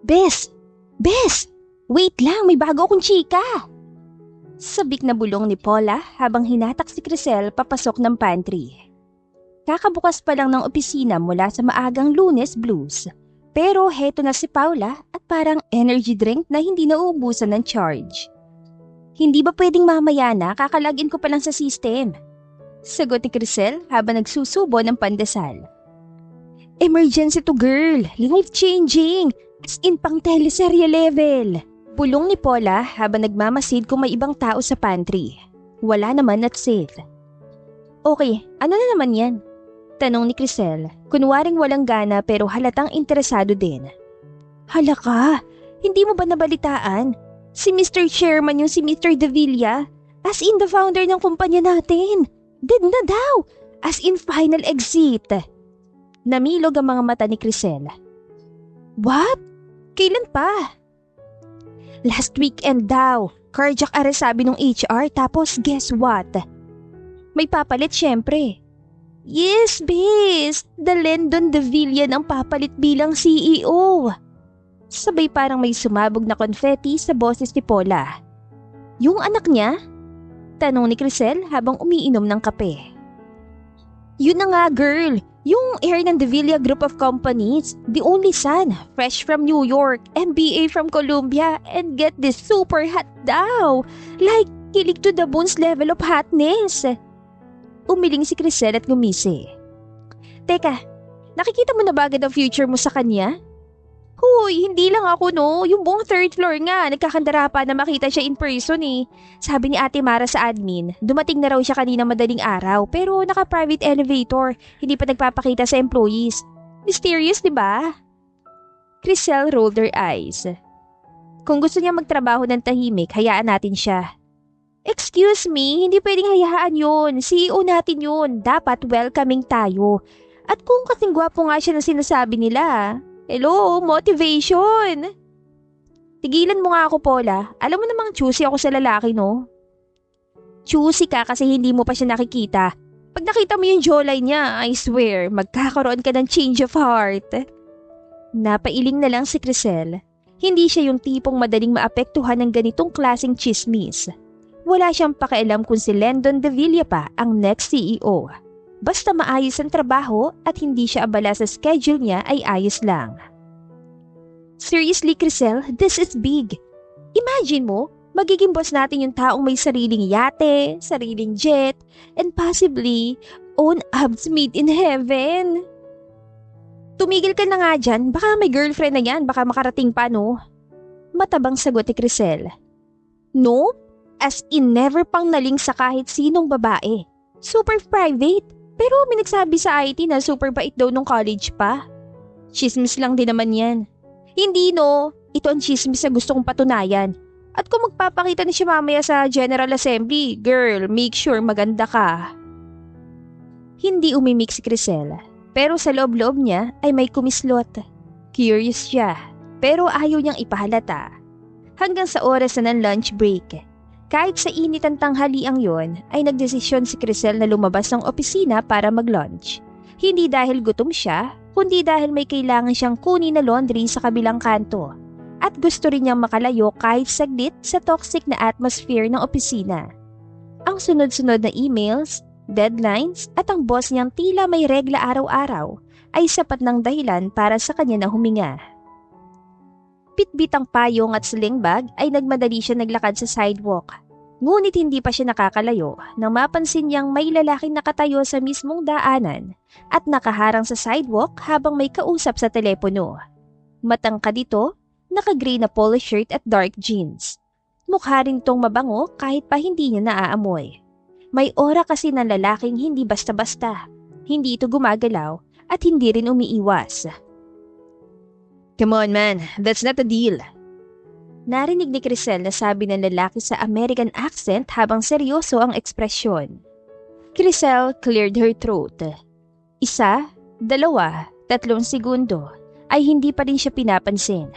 Bes! Bes! Wait lang, may bago akong chika! Sabik na bulong ni Paula habang hinatak si Crisel papasok ng pantry. Kakabukas pa lang ng opisina mula sa maagang Lunes blues. Pero heto na si Paula at parang energy drink na hindi nauubusan ng charge. Hindi ba pwedeng mamaya na, kakalagin ko pa lang sa system? Sagot ni Crisel habang nagsusubo ng pandesal. Emergency to girl, life-changing, as in pang teleserye level. Bulong ni Paula habang nagmamasid kung may ibang tao sa pantry. Wala naman at safe. Okay, ano na naman yan? Tanong ni Crisel, kunwaring walang gana pero halatang interesado din. Hala ka, hindi mo ba nabalitaan? Si Mr. Chairman yung si Mr. Davilla, as in the founder ng kumpanya natin. Dead na daw, as in final exit. Namilog ang mga mata ni Crisel. What? Kailan pa? Last weekend daw, cardiac arrest sabi ng HR tapos guess what? May papalit syempre. Yes, bes! The Lendon Davilla ang papalit bilang CEO. Sabay parang may sumabog na confetti sa boses ni Paula. Yung anak niya? Tanong ni Crisel habang umiinom ng kape. Yun na nga girl, yung heir ng Davilla Group of Companies, the only son, fresh from New York, MBA from Columbia, and get this super hot daw. Like, kilig to the bones level of hotness. Umiling si Crisel at gumisi. Teka, nakikita mo na ba agad ang future mo sa kanya? Huy, hindi lang ako no, yung buong third floor nga, nagkakandara pa na makita siya in person eh. Sabi ni Ate Mara sa admin, dumating na raw siya kanina madaling araw pero naka-private elevator, hindi pa nagpapakita sa employees. Mysterious, di ba? Crisel rolled her eyes. Kung gusto niya magtrabaho ng tahimik, hayaan natin siya. Excuse me, hindi pwedeng hayaan yun. CEO natin yun. Dapat welcoming tayo. At kung kasing gwapo nga siya na sinasabi nila, hello, motivation! Tigilan mo nga ako, Paula. Alam mo namang choosy ako sa lalaki, no? Choosy ka kasi hindi mo pa siya nakikita. Pag nakita mo yung jawline niya, I swear, magkakaroon ka ng change of heart. Napailing na lang si Crisel. Hindi siya yung tipong madaling maapektuhan ng ganitong klaseng chismis. Wala siyang pakialam kung si Lendon Davilla pa ang next CEO. Basta maayos ang trabaho at hindi siya abala sa schedule niya ay ayos lang. Seriously, Crisel, this is big. Imagine mo, magiging boss natin yung taong may sariling yate, sariling jet, and possibly own abs made in heaven. Tumigil ka na nga dyan, baka may girlfriend na yan, baka makarating pa no? Matabang sagot ni Crisel. No? As in never pang naling sa kahit sinong babae. Super private. Pero may nagsabi sa IT na super bait daw nung college pa. Chismis lang din naman yan. Hindi no, ito ang chismis na gusto kong patunayan. At kung magpapakita na siya mamaya sa General Assembly, girl, make sure maganda ka. Hindi umimik si Crisel, pero sa loob-loob niya ay may kumislot. Curious siya, pero ayaw niyang ipahalata. Hanggang sa oras na ng lunch break. Kahit sa init ang tanghaliang yon, ay nagdesisyon si Crisel na lumabas ng opisina para mag-lunch. Hindi dahil gutom siya, kundi dahil may kailangan siyang kunin na laundry sa kabilang kanto. At gusto rin niyang makalayo kahit saglit sa toxic na atmosphere ng opisina. Ang sunod-sunod na emails, deadlines at ang boss niyang tila may regla araw-araw ay sapat ng dahilan para sa kanya na huminga. Bitbit ang payong at sling bag ay nagmadali siya naglakad sa sidewalk. Ngunit hindi pa siya nakakalayo nang mapansin niyang may lalaking nakatayo sa mismong daanan at nakaharang sa sidewalk habang may kausap sa telepono. Matangkad ito, naka-gray na polo shirt at dark jeans. Mukha rin tong mabango kahit pa hindi niya naaamoy. May aura kasi ng lalaking hindi basta-basta, hindi ito gumagalaw at hindi rin umiiwas. Come on man, that's not a deal. Narinig ni Crisel na sabi ng lalaki sa American accent habang seryoso ang ekspresyon. Crisel cleared her throat. 1, 2, 3 segundo ay hindi pa rin siya pinapansin.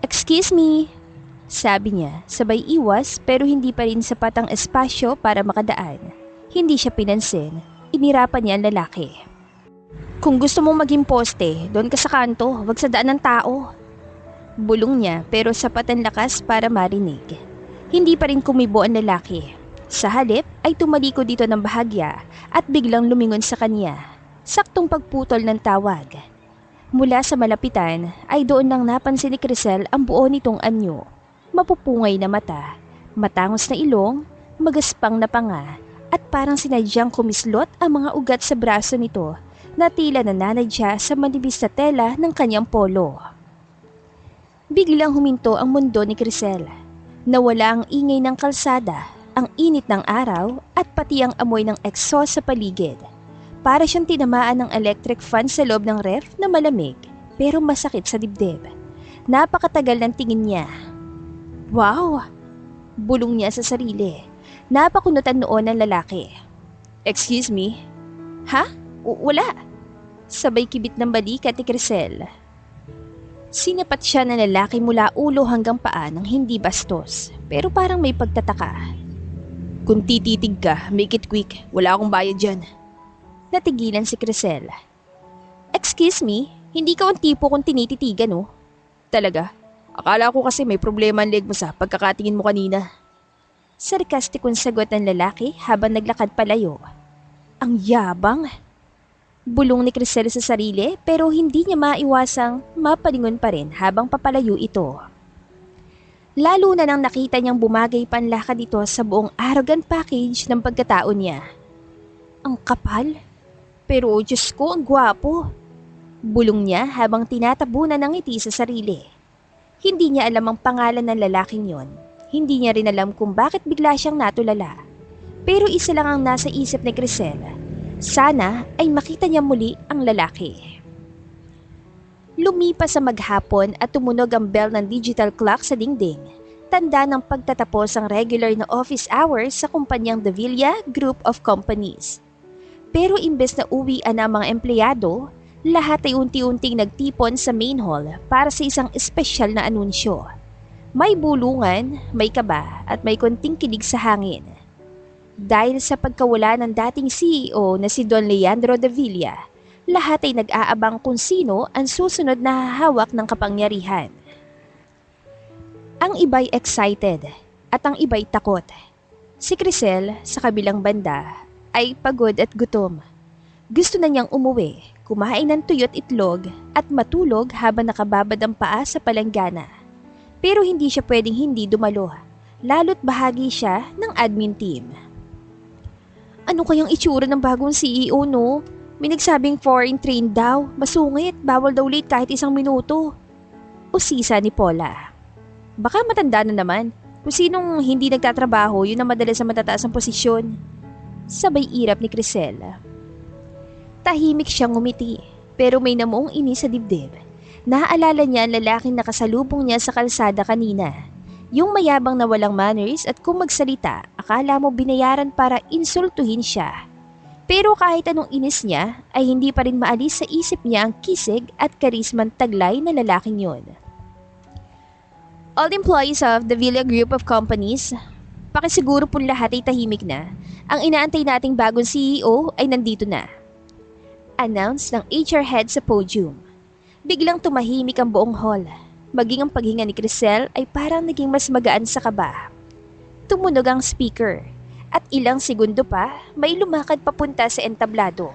Excuse me, sabi niya, sabay iwas pero hindi pa rin sapat ang espasyo para makadaan. Hindi siya pinansin, inirapan niya ang lalaki. Kung gusto mong maging poste, doon ka sa kanto, wag sa daan ng tao. Bulong niya pero sapat ang lakas para marinig. Hindi pa rin kumibo ang lalaki. Sa halip ay tumalikod dito ng bahagya at biglang lumingon sa kanya. Saktong pagputol ng tawag. Mula sa malapitan ay doon lang napansin ni Crisel ang buo nitong anyo. Mapupungay na mata, matangos na ilong, magaspang na panga at parang sinadyang kumislot ang mga ugat sa braso nito na tila nananadya sa manibis na tela ng kanyang polo. Biglang huminto ang mundo ni Crisel. Nawala ang ingay ng kalsada, ang init ng araw at pati ang amoy ng exhaust sa paligid. Para siyang tinamaan ng electric fan sa loob ng ref na malamig pero masakit sa dibdib. Napakatagal ng tingin niya. Wow! Bulong niya sa sarili. Napakunutan noon ng lalaki. Excuse me? Ha? Wala. Sabay kibit ng balikat ni Crisel. Sinapat siya ng lalaki mula ulo hanggang paa ng hindi bastos, pero parang may pagtataka. Kung tititig ka, make it quick. Wala akong bayad dyan. Natigilan si Crisel. Excuse me, hindi ka ang tipo kung tinititigan, oh. Talaga? Akala ko kasi may problema ang leg mo sa pagkakatingin mo kanina. Sarkastikong sagot ng lalaki habang naglakad palayo. Ang yabang! Bulong ni Crisel sa sarili pero hindi niya maiwasang mapalingon pa rin habang papalayo ito. Lalo na nang nakita niyang bumagay pa ang lakad dito sa buong arrogant package ng pagkatao niya. Ang kapal? Pero Diyos ko, ang gwapo! Bulong niya habang tinatabunan ng ngiti sa sarili. Hindi niya alam ang pangalan ng lalaking yon. Hindi niya rin alam kung bakit bigla siyang natulala. Pero isa lang ang nasa isip ni Crisel. Sana ay makita niya muli ang lalaki. Lumipas sa maghapon at tumunog ang bell ng digital clock sa dingding. Tanda ng pagtatapos ang regular na office hours sa kumpanyang Davila Group of Companies. Pero imbes na uwian ang mga empleyado, lahat ay unti-unting nagtipon sa main hall para sa isang espesyal na anunsyo. May bulungan, may kaba at may konting kilig sa hangin. Dahil sa pagkawala ng dating CEO na si Don Leandro Davila, lahat ay nag-aabang kung sino ang susunod na hahawak ng kapangyarihan. Ang iba'y excited at ang iba'y takot. Si Crisel sa kabilang banda ay pagod at gutom. Gusto na niyang umuwi, kumain ng tuyo't itlog at matulog habang nakababad ang paa sa palanggana. Pero hindi siya pwedeng hindi dumalo, lalo't bahagi siya ng admin team. Ano kayang itsura ng bagong CEO, no? May nagsabing foreign trained daw, masungit, bawal daw late kahit isang minuto. Usisa ni Paula. Baka matanda na naman. Kung sinong hindi nagtatrabaho, yun ang madalas sa matataas ang posisyon. Sabay irap ni Crisel. Tahimik siyang ngumiti, pero may namuong ini sa dibdib. Naaalala niya ang lalaking nakasalubong niya sa kalsada kanina. Yung mayabang na walang manners at kung magsalita, akala mo binayaran para insultuhin siya. Pero kahit anong inis niya, ay hindi pa rin maalis sa isip niya ang kisig at karisman taglay na lalaking yon. All employees of the Villa Group of Companies, pakisiguro po lahat ay tahimik na. Ang inaantay nating bagong CEO ay nandito na. Announce ng HR head sa podium. Biglang tumahimik ang buong hall. Maging ang paghinga ni Crisel ay parang naging mas magaan sa kaba. Tumunog ang speaker at ilang segundo pa may lumakad papunta sa entablado.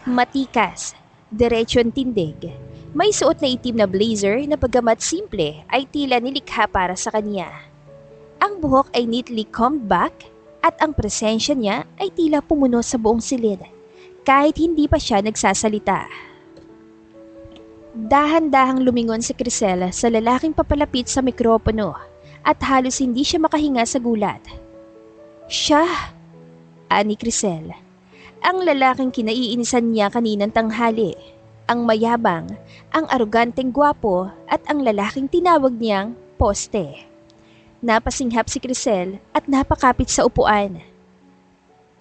Matikas, diretso ang tindig. May suot na itim na blazer na bagamat simple ay tila nilikha para sa kanya. Ang buhok ay neatly combed back at ang presensya niya ay tila pumuno sa buong silid kahit hindi pa siya nagsasalita. Dahan-dahang lumingon si Crisel sa lalaking papalapit sa mikropono at halos hindi siya makahinga sa gulat. Siya, ani Crisel, ang lalaking kinaiinisan niya kaninang tanghali, ang mayabang, ang aroganteng gwapo at ang lalaking tinawag niyang poste. Napasinghap si Crisel at napakapit sa upuan.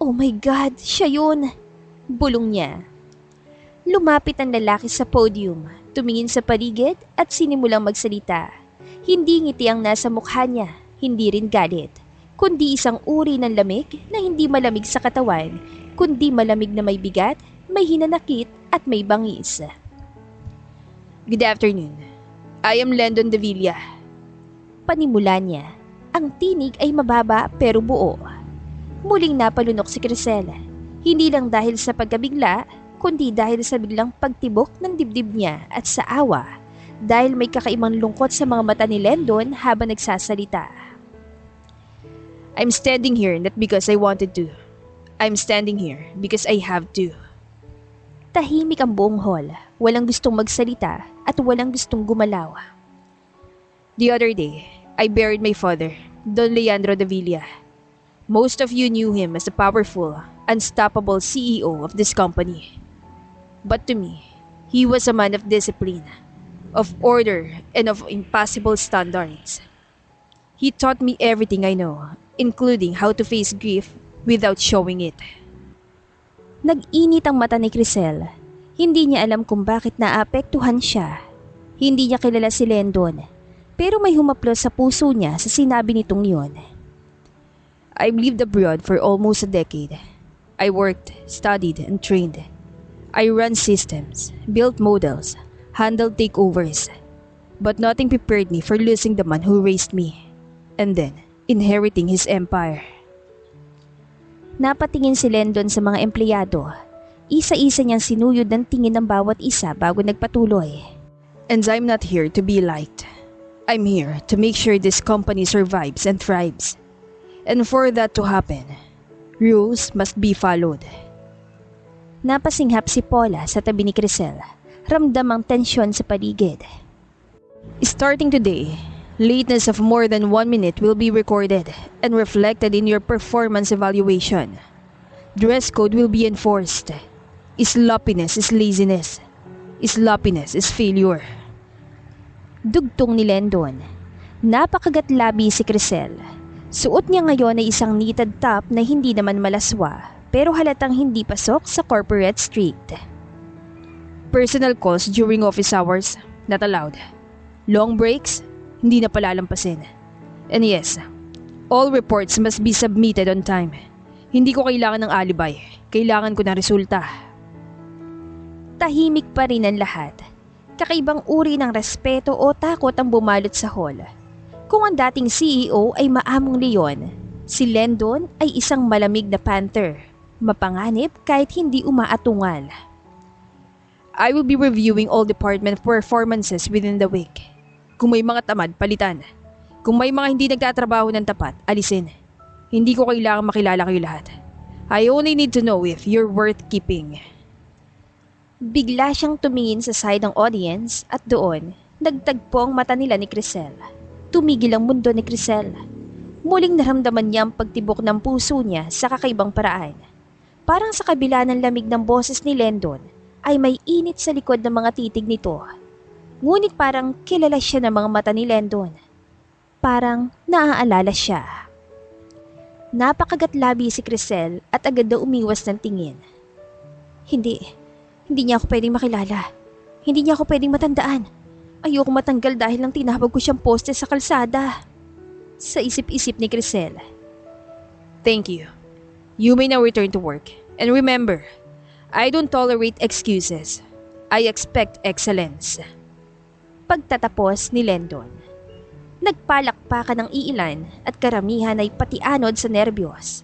Oh my God, siya yun! Bulong niya. Lumapit ang lalaki sa podium, tumingin sa paligid at sinimulang magsalita. Hindi ngiti ang nasa mukha niya, hindi rin galit, kundi isang uri ng lamig na hindi malamig sa katawan, kundi malamig na may bigat, may hinanakit at may bangis. Good afternoon. I am Landon Davila. Panimula niya. Ang tinig ay mababa pero buo. Muling napalunok si Crisel. Hindi lang dahil sa pagkabigla, kundi dahil sa biglang pagtibok ng dibdib niya at sa awa dahil may kakaibang lungkot sa mga mata ni Landon habang nagsasalita. I'm standing here not because I wanted to. I'm standing here because I have to. Tahimik ang buong hall. Walang gustong magsalita at walang gustong gumalaw. The other day, I buried my father, Don Leandro Davila. Most of you knew him as the powerful, unstoppable CEO of this company. But to me, he was a man of discipline, of order, and of impossible standards. He taught me everything I know, including how to face grief without showing it. Nag-init ang mata ni Crisel. Hindi niya alam kung bakit naapektuhan siya. Hindi niya kilala si Landon, pero may humaplos sa puso niya sa sinabi nitong yun. I've lived abroad for almost a decade. I worked, studied, and trained. I ran systems, built models, handled takeovers. But nothing prepared me for losing the man who raised me, and then inheriting his empire. Napatingin si Landon sa mga empleyado. Isa-isa niyang sinuyod ng tingin ng bawat isa bago nagpatuloy. And I'm not here to be liked. I'm here to make sure this company survives and thrives. And for that to happen, rules must be followed. Napasinghap si Paula sa tabi ni Crisel. Ramdam ang tensyon sa paligid. Starting today, lateness of more than 1 minute will be recorded and reflected in your performance evaluation. Dress code will be enforced. Sloppiness is laziness. Sloppiness is failure. Dugtong ni Landon. Napakagatlabi si Crisel. Suot niya ngayon ay isang knitted top na hindi naman malaswa pero halatang hindi pasok sa corporate street. Personal calls during office hours, not allowed. Long breaks, hindi na palalampasin. And yes, all reports must be submitted on time. Hindi ko kailangan ng alibi. Kailangan ko ng resulta. Tahimik pa rin ang lahat. Kakaibang uri ng respeto o takot ang bumalot sa hall. Kung ang dating CEO ay maamong leon, si Landon ay isang malamig na panther. Mapanganib kahit hindi umaatungal. I will be reviewing all department performances within the week. Kung may mga tamad, palitan. Kung may mga hindi nagtatrabaho ng tapat, alisin. Hindi ko kailangang makilala kayo lahat. I only need to know if you're worth keeping. Bigla siyang tumingin sa side ng audience at doon, nagtagpo ang mata nila ni Crisel. Tumigil ang mundo ni Crisel. Muling naramdaman niya ang pagtibok ng puso niya sa kakaibang paraan. Parang sa kabila ng lamig ng boses ni Landon, ay may init sa likod ng mga titig nito. Ngunit parang kilala siya ng mga mata ni Landon. Parang naaalala siya. Napakagatlabi si Crisel at agad na umiwas ng tingin. Hindi niya ako pwedeng makilala. Hindi niya ako pwedeng matandaan. Ayoko matanggal dahil lang tinawag ko siyang poste sa kalsada. Sa isip-isip ni Crisel. Thank you. You may now return to work. And remember, I don't tolerate excuses. I expect excellence. Pagtatapos ni Landon. Nagpalakpakan ng iilan at karamihan ay patianod sa nerbiyos.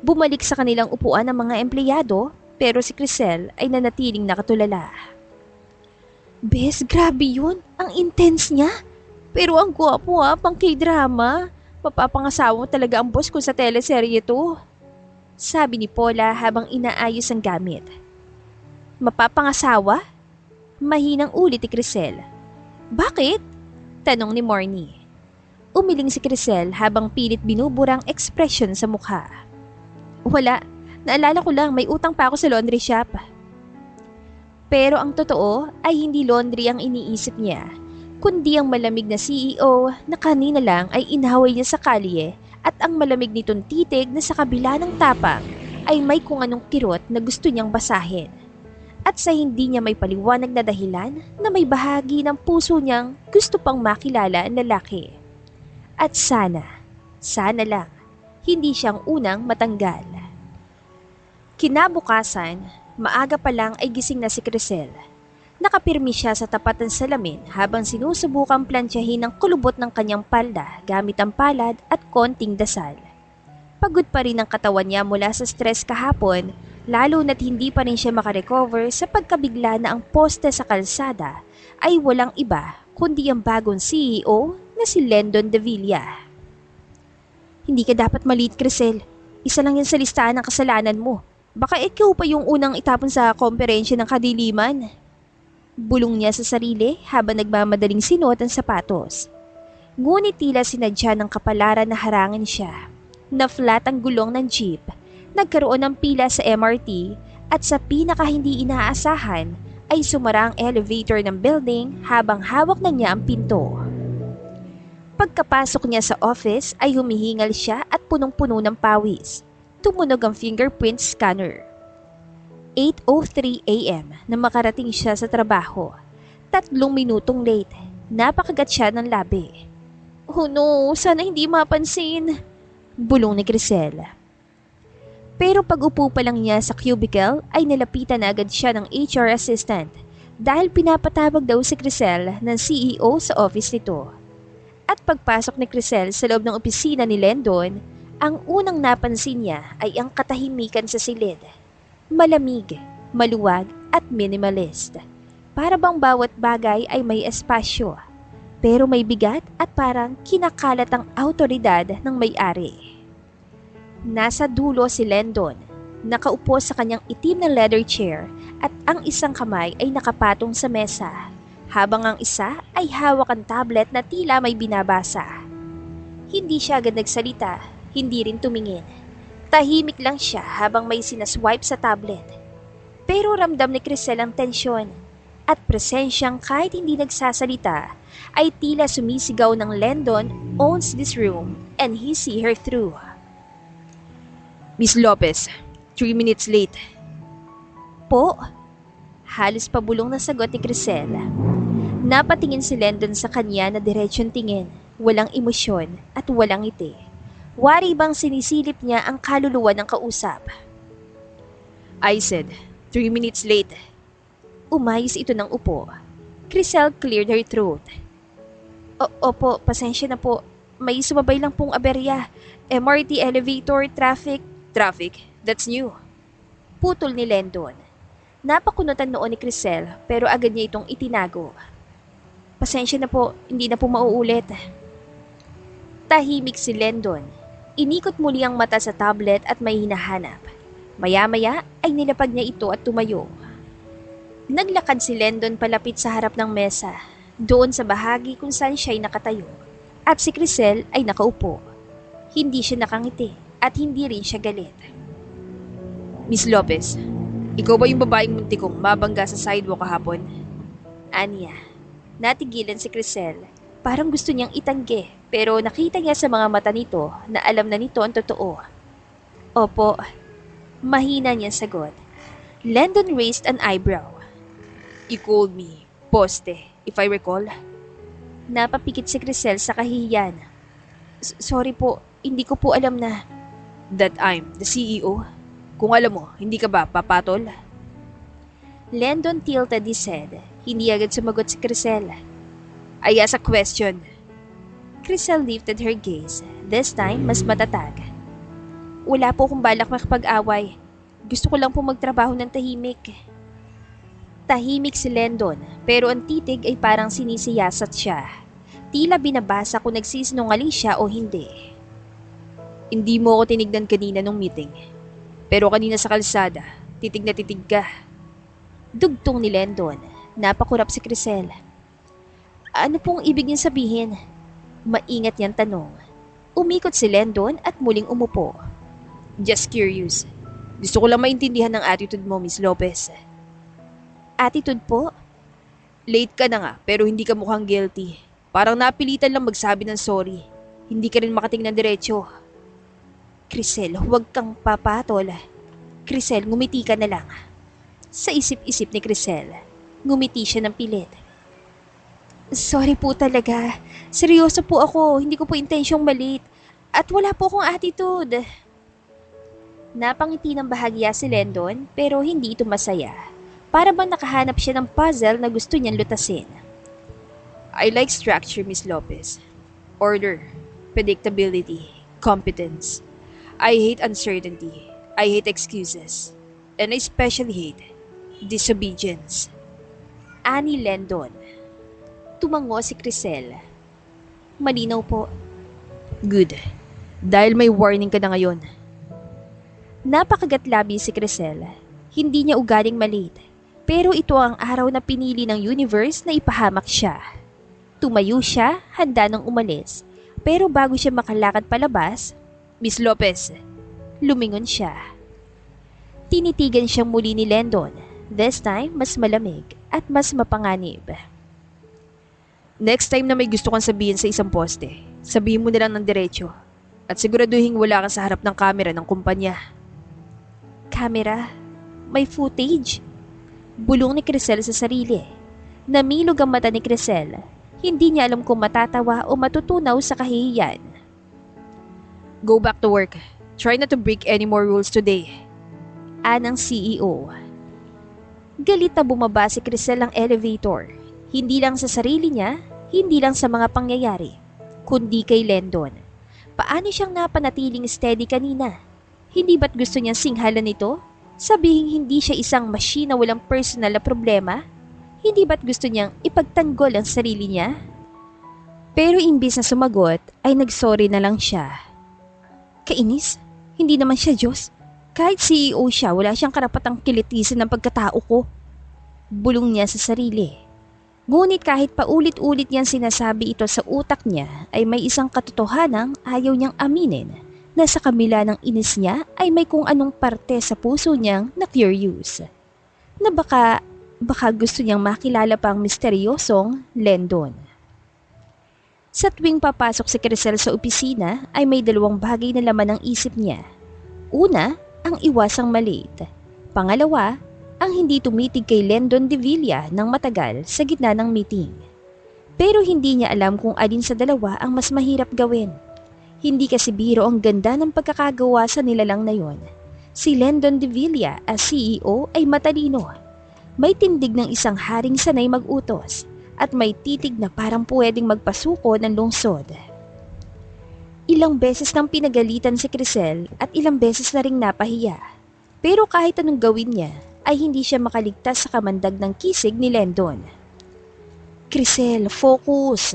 Bumalik sa kanilang upuan ang mga empleyado pero si Crisel ay nanatiling nakatulala. Bes, grabe yun. Ang intense niya. Pero ang gwapo pang K-drama. Mapapangasawa talaga ang boss ko sa teleserye to. Sabi ni Paula habang inaayos ang gamit. Mapapangasawa? Mahinang ulit ni Crisel. Bakit? Tanong ni Mornie. Umiling si Crisel habang pilit binuburang ekspresyon sa mukha. Wala. Naalala ko lang may utang pa ako sa laundry shop. Pero ang totoo ay hindi laundry ang iniisip niya, kundi ang malamig na CEO na kanina lang ay inaway niya sa kalye at ang malamig nitong titig na sa kabila ng tapang ay may kung anong kirot na gusto niyang basahin. At sa hindi niya may paliwanag na dahilan na may bahagi ng puso niyang gusto pang makilala ang lalaki. At sana lang, hindi siyang unang matanggal. Kinabukasan, maaga pa lang ay gising na si Crisel. Nakapirmi siya sa tapat ng salamin habang sinusubukang plantsahin ang kulubot ng kanyang palda gamit ang palad at konting dasal. Pagod pa rin ang katawan niya mula sa stress kahapon, lalo na't hindi pa rin siya makarecover sa pagkabigla na ang poste sa kalsada ay walang iba kundi ang bagong CEO na si Lendon Davila. Hindi ka dapat maliit, Crisel. Isa lang yan sa listahan ng kasalanan mo. Baka ikaw pa yung unang itapon sa komperensya ng kadiliman. Bulong niya sa sarili habang nagmamadaling sinuot ang sapatos. Ngunit tila sinadya ng kapalaran na harangin siya. Na-flat ang gulong ng jeep, nagkaroon ng pila sa MRT at sa pinaka hindi inaasahan ay sumara ang elevator ng building habang hawak na niya ang pinto. Pagkapasok niya sa office ay humihingal siya at punong-puno ng pawis. Tumunog ang fingerprint scanner. 8:03 a.m. na makarating siya sa trabaho. 3 minutong late. Napakagat siya ng labi. Oh no, sana hindi mapansin. Bulong ni Crisel. Pero pag-upo pa lang niya sa cubicle ay nalapitan na agad siya ng HR assistant dahil pinapatawag daw si Crisel ng CEO sa office nito. At pagpasok ni Crisel sa loob ng opisina ni Lendon, ang unang napansin niya ay ang katahimikan sa silid. Malamig, maluwag at minimalist. Para bang bawat bagay ay may espasyo, pero may bigat at parang kinakalat ang autoridad ng may-ari. Nasa dulo si Lendon, nakaupo sa kanyang itim na leather chair at ang isang kamay ay nakapatong sa mesa, habang ang isa ay hawak ang tablet na tila may binabasa. Hindi siya agad nagsalita, hindi rin tumingin. Tahimik lang siya habang may sinaswipe sa tablet. Pero ramdam ni Crisel ang tensyon at presensyang kahit hindi nagsasalita ay tila sumisigaw ng Lendon owns this room and he see her through. Miss Lopez, 3 minutes late. Po? Halos pabulong na sagot ni Crisel. Napatingin si Lendon sa kanya na diretsyong tingin, walang emosyon at walang ngiti. Wari bang sinisilip niya ang kaluluwa ng kausap? I said, 3 minutes late. Umayos ito ng upo. Crisel cleared her throat. Opo, pasensya na po. May sumabay lang pong aberya. MRT elevator, traffic. Traffic? That's new. Putol ni Lendon. Napakunutan noon ni Crisel pero agad niya itong itinago. Pasensya na po, hindi na po mauulit. Tahimik si Lendon. Inikot muli ang mata sa tablet at may hinahanap. Maya-maya ay nilapag niya ito at tumayo. Naglakad si Lendon palapit sa harap ng mesa, doon sa bahagi kung saan siya ay nakatayo. At si Crisel ay nakaupo. Hindi siya nakangiti at hindi rin siya galit. Miss Lopez, ikaw ba yung babaeng munti kong mabangga sa sidewalk kahapon? Anya, natigilan si Crisel. Parang gusto niyang itanggi pero nakita niya sa mga mata nito na alam na nito ang totoo. Opo, mahina niyang sagot. Lendon raised an eyebrow. You called me poste, if I recall. Napapikit si Crisel sa kahihiyan. Sorry po, hindi ko po alam na. That I'm the CEO? Kung alam mo, hindi ka ba papatol? Lendon tilted his head. Hindi agad sumagot si Crisel. I ask a question. Crisel lifted her gaze, this time mas matatag. Wala po akong balak makipag-away. Gusto ko lang po magtrabaho ng tahimik. Tahimik si Lendon, pero ang titig ay parang sinisiyasat siya. Tila binabasa kung nagsisinungaling siya o hindi. Hindi mo ako tinignan kanina nung meeting. Pero kanina sa kalsada, titig na titig ka. Dugtong ni Lendon. Napakurap si Crisel. Ano pong ibig niyang sabihin? Maingat niyang tanong. Umikot si Lendon at muling umupo. Just curious. Gusto ko lang maintindihan ang attitude mo, Miss Lopez. Attitude po? Late ka na nga, pero hindi ka mukhang guilty. Parang napilitan lang magsabi ng sorry. Hindi ka rin makatingnan diretso. Crisel, huwag kang papatol. Crisel, ngumiti ka na lang. Sa isip-isip ni Crisel, ngumiti siya ng pilit. Sorry po talaga. Seryoso po ako. Hindi ko po intensyong malit. At wala po akong attitude. Napangiti ng bahagya si Lendon pero hindi ito masaya. Para bang nakahanap siya ng puzzle na gusto niyang lutasin. I like structure, Miss Lopez. Order, predictability, competence. I hate uncertainty. I hate excuses. And I especially hate disobedience. Ani Lendon. Tumango si Crisel. Malinaw po. Good. Dahil may warning ka na ngayon. Napakagatlabi si Crisel. Hindi niya ugaling malate. Pero ito ang araw na pinili ng universe na ipahamak siya. Tumayo siya, handa nang umalis. Pero bago siya makalakad palabas, Miss Lopez, lumingon siya. Tinitigan siyang muli ni Lendon. This time, mas malamig at mas mapanganib. next time na may gusto kang sabihin sa isang poste, sabihin mo na lang ng diretso. At siguraduhin wala ka sa harap ng kamera ng kumpanya. Kamera? May footage? Bulong ni Crisel sa sarili. Namilog ang mata ni Crisel. Hindi niya alam kung matatawa o matutunaw sa kahihiyan. Go back to work. Try not to break any more rules today. Anang CEO. Galit na bumaba si Crisel ng elevator. Hindi lang sa sarili niya, hindi lang sa mga pangyayari, kundi kay Lendon. Paano siyang napanatiling steady kanina? Hindi ba't gusto niyang singhalan ito? Sabihing hindi siya isang machine na walang personal na problema? Hindi ba't gusto niyang ipagtanggol ang sarili niya? Pero imbis na sumagot, ay nagsorry na lang siya. Kainis? Hindi naman siya Diyos. Kahit CEO siya, wala siyang karapatang kilitisin ng pagkatao ko. Bulong niya sa sarili. Ngunit kahit paulit-ulit niyang sinasabi ito sa utak niya, ay may isang katotohanang ayaw niyang aminin na sa kabila ng inis niya ay may kung anong parte sa puso niyang na-curious. Na baka gusto niyang makilala pa ang misteryosong Lendon. Sa tuwing papasok si Crisel sa opisina ay may dalawang bagay na laman ng isip niya. Una, ang iwasang malate. Pangalawa, ang hindi tumitig kay Lendon de Villa ng matagal sa gitna ng meeting. Pero hindi niya alam kung alin sa dalawa ang mas mahirap gawin. Hindi kasi biro ang ganda ng pagkakagawa sa nilalang na yon. Si Lendon de Villa as CEO ay matalino. May tindig ng isang haring sanay mag-utos at may titig na parang pwedeng magpasuko ng lungsod. Ilang beses nang pinagalitan si Crisel at ilang beses na ring napahiya. Pero kahit anong gawin niya, ay hindi siya makaligtas sa kamandag ng kisig ni Lendon. Crisel, focus!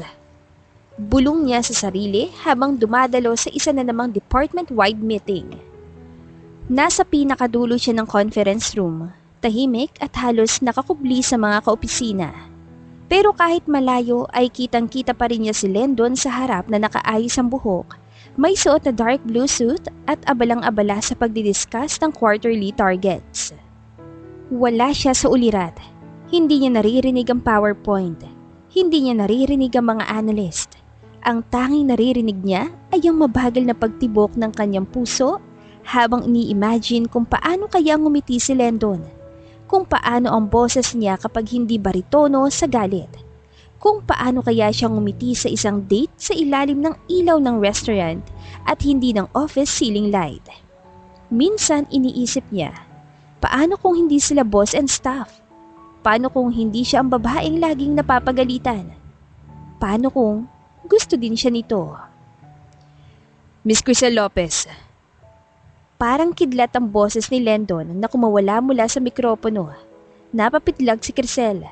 Bulong niya sa sarili habang dumadalo sa isa na namang department-wide meeting. Nasa pinakadulo siya ng conference room, tahimik at halos nakakubli sa mga kaopisina. Pero kahit malayo ay kitang-kita pa rin niya si Lendon sa harap na nakaayos ang buhok, may suot na dark blue suit at abalang-abala sa pagdidiscuss ng quarterly targets. Wala siya sa ulirat. Hindi niya naririnig ang PowerPoint. Hindi niya naririnig ang mga analyst. Ang tanging naririnig niya ay ang mabagal na pagtibok ng kanyang puso habang ini-imagine kung paano kaya ngumiti si Lendon. Kung paano ang boses niya kapag hindi baritono sa galit. Kung paano kaya siya ngumiti sa isang date sa ilalim ng ilaw ng restaurant at hindi ng office ceiling light. Minsan iniisip niya, paano kung hindi sila boss and staff? Paano kung hindi siya ang babaeng laging napapagalitan? Paano kung gusto din siya nito? Miss Crisel Lopez. Parang kidlat ang boses ni Lendon na kumawala mula sa mikropono. Napapitlag si Crisel.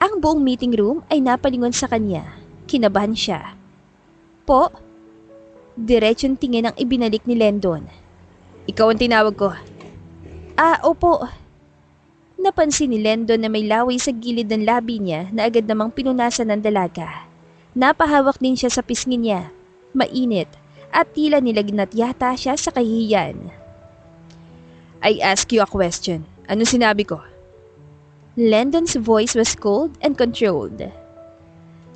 Ang buong meeting room ay napalingon sa kanya. Kinabahan siya. Po? Diretsong tingin ang ibinalik ni Lendon. Ikaw ang tinawag ko. Opo. Napansin ni Lendon na may laway sa gilid ng labi niya na agad namang pinunasan ng dalaga. Napahawak din siya sa pisngi niya. Mainit. At tila nilagnat yata siya sa kahihiyan. I ask you a question. Ano sinabi ko? Lendon's voice was cold and controlled.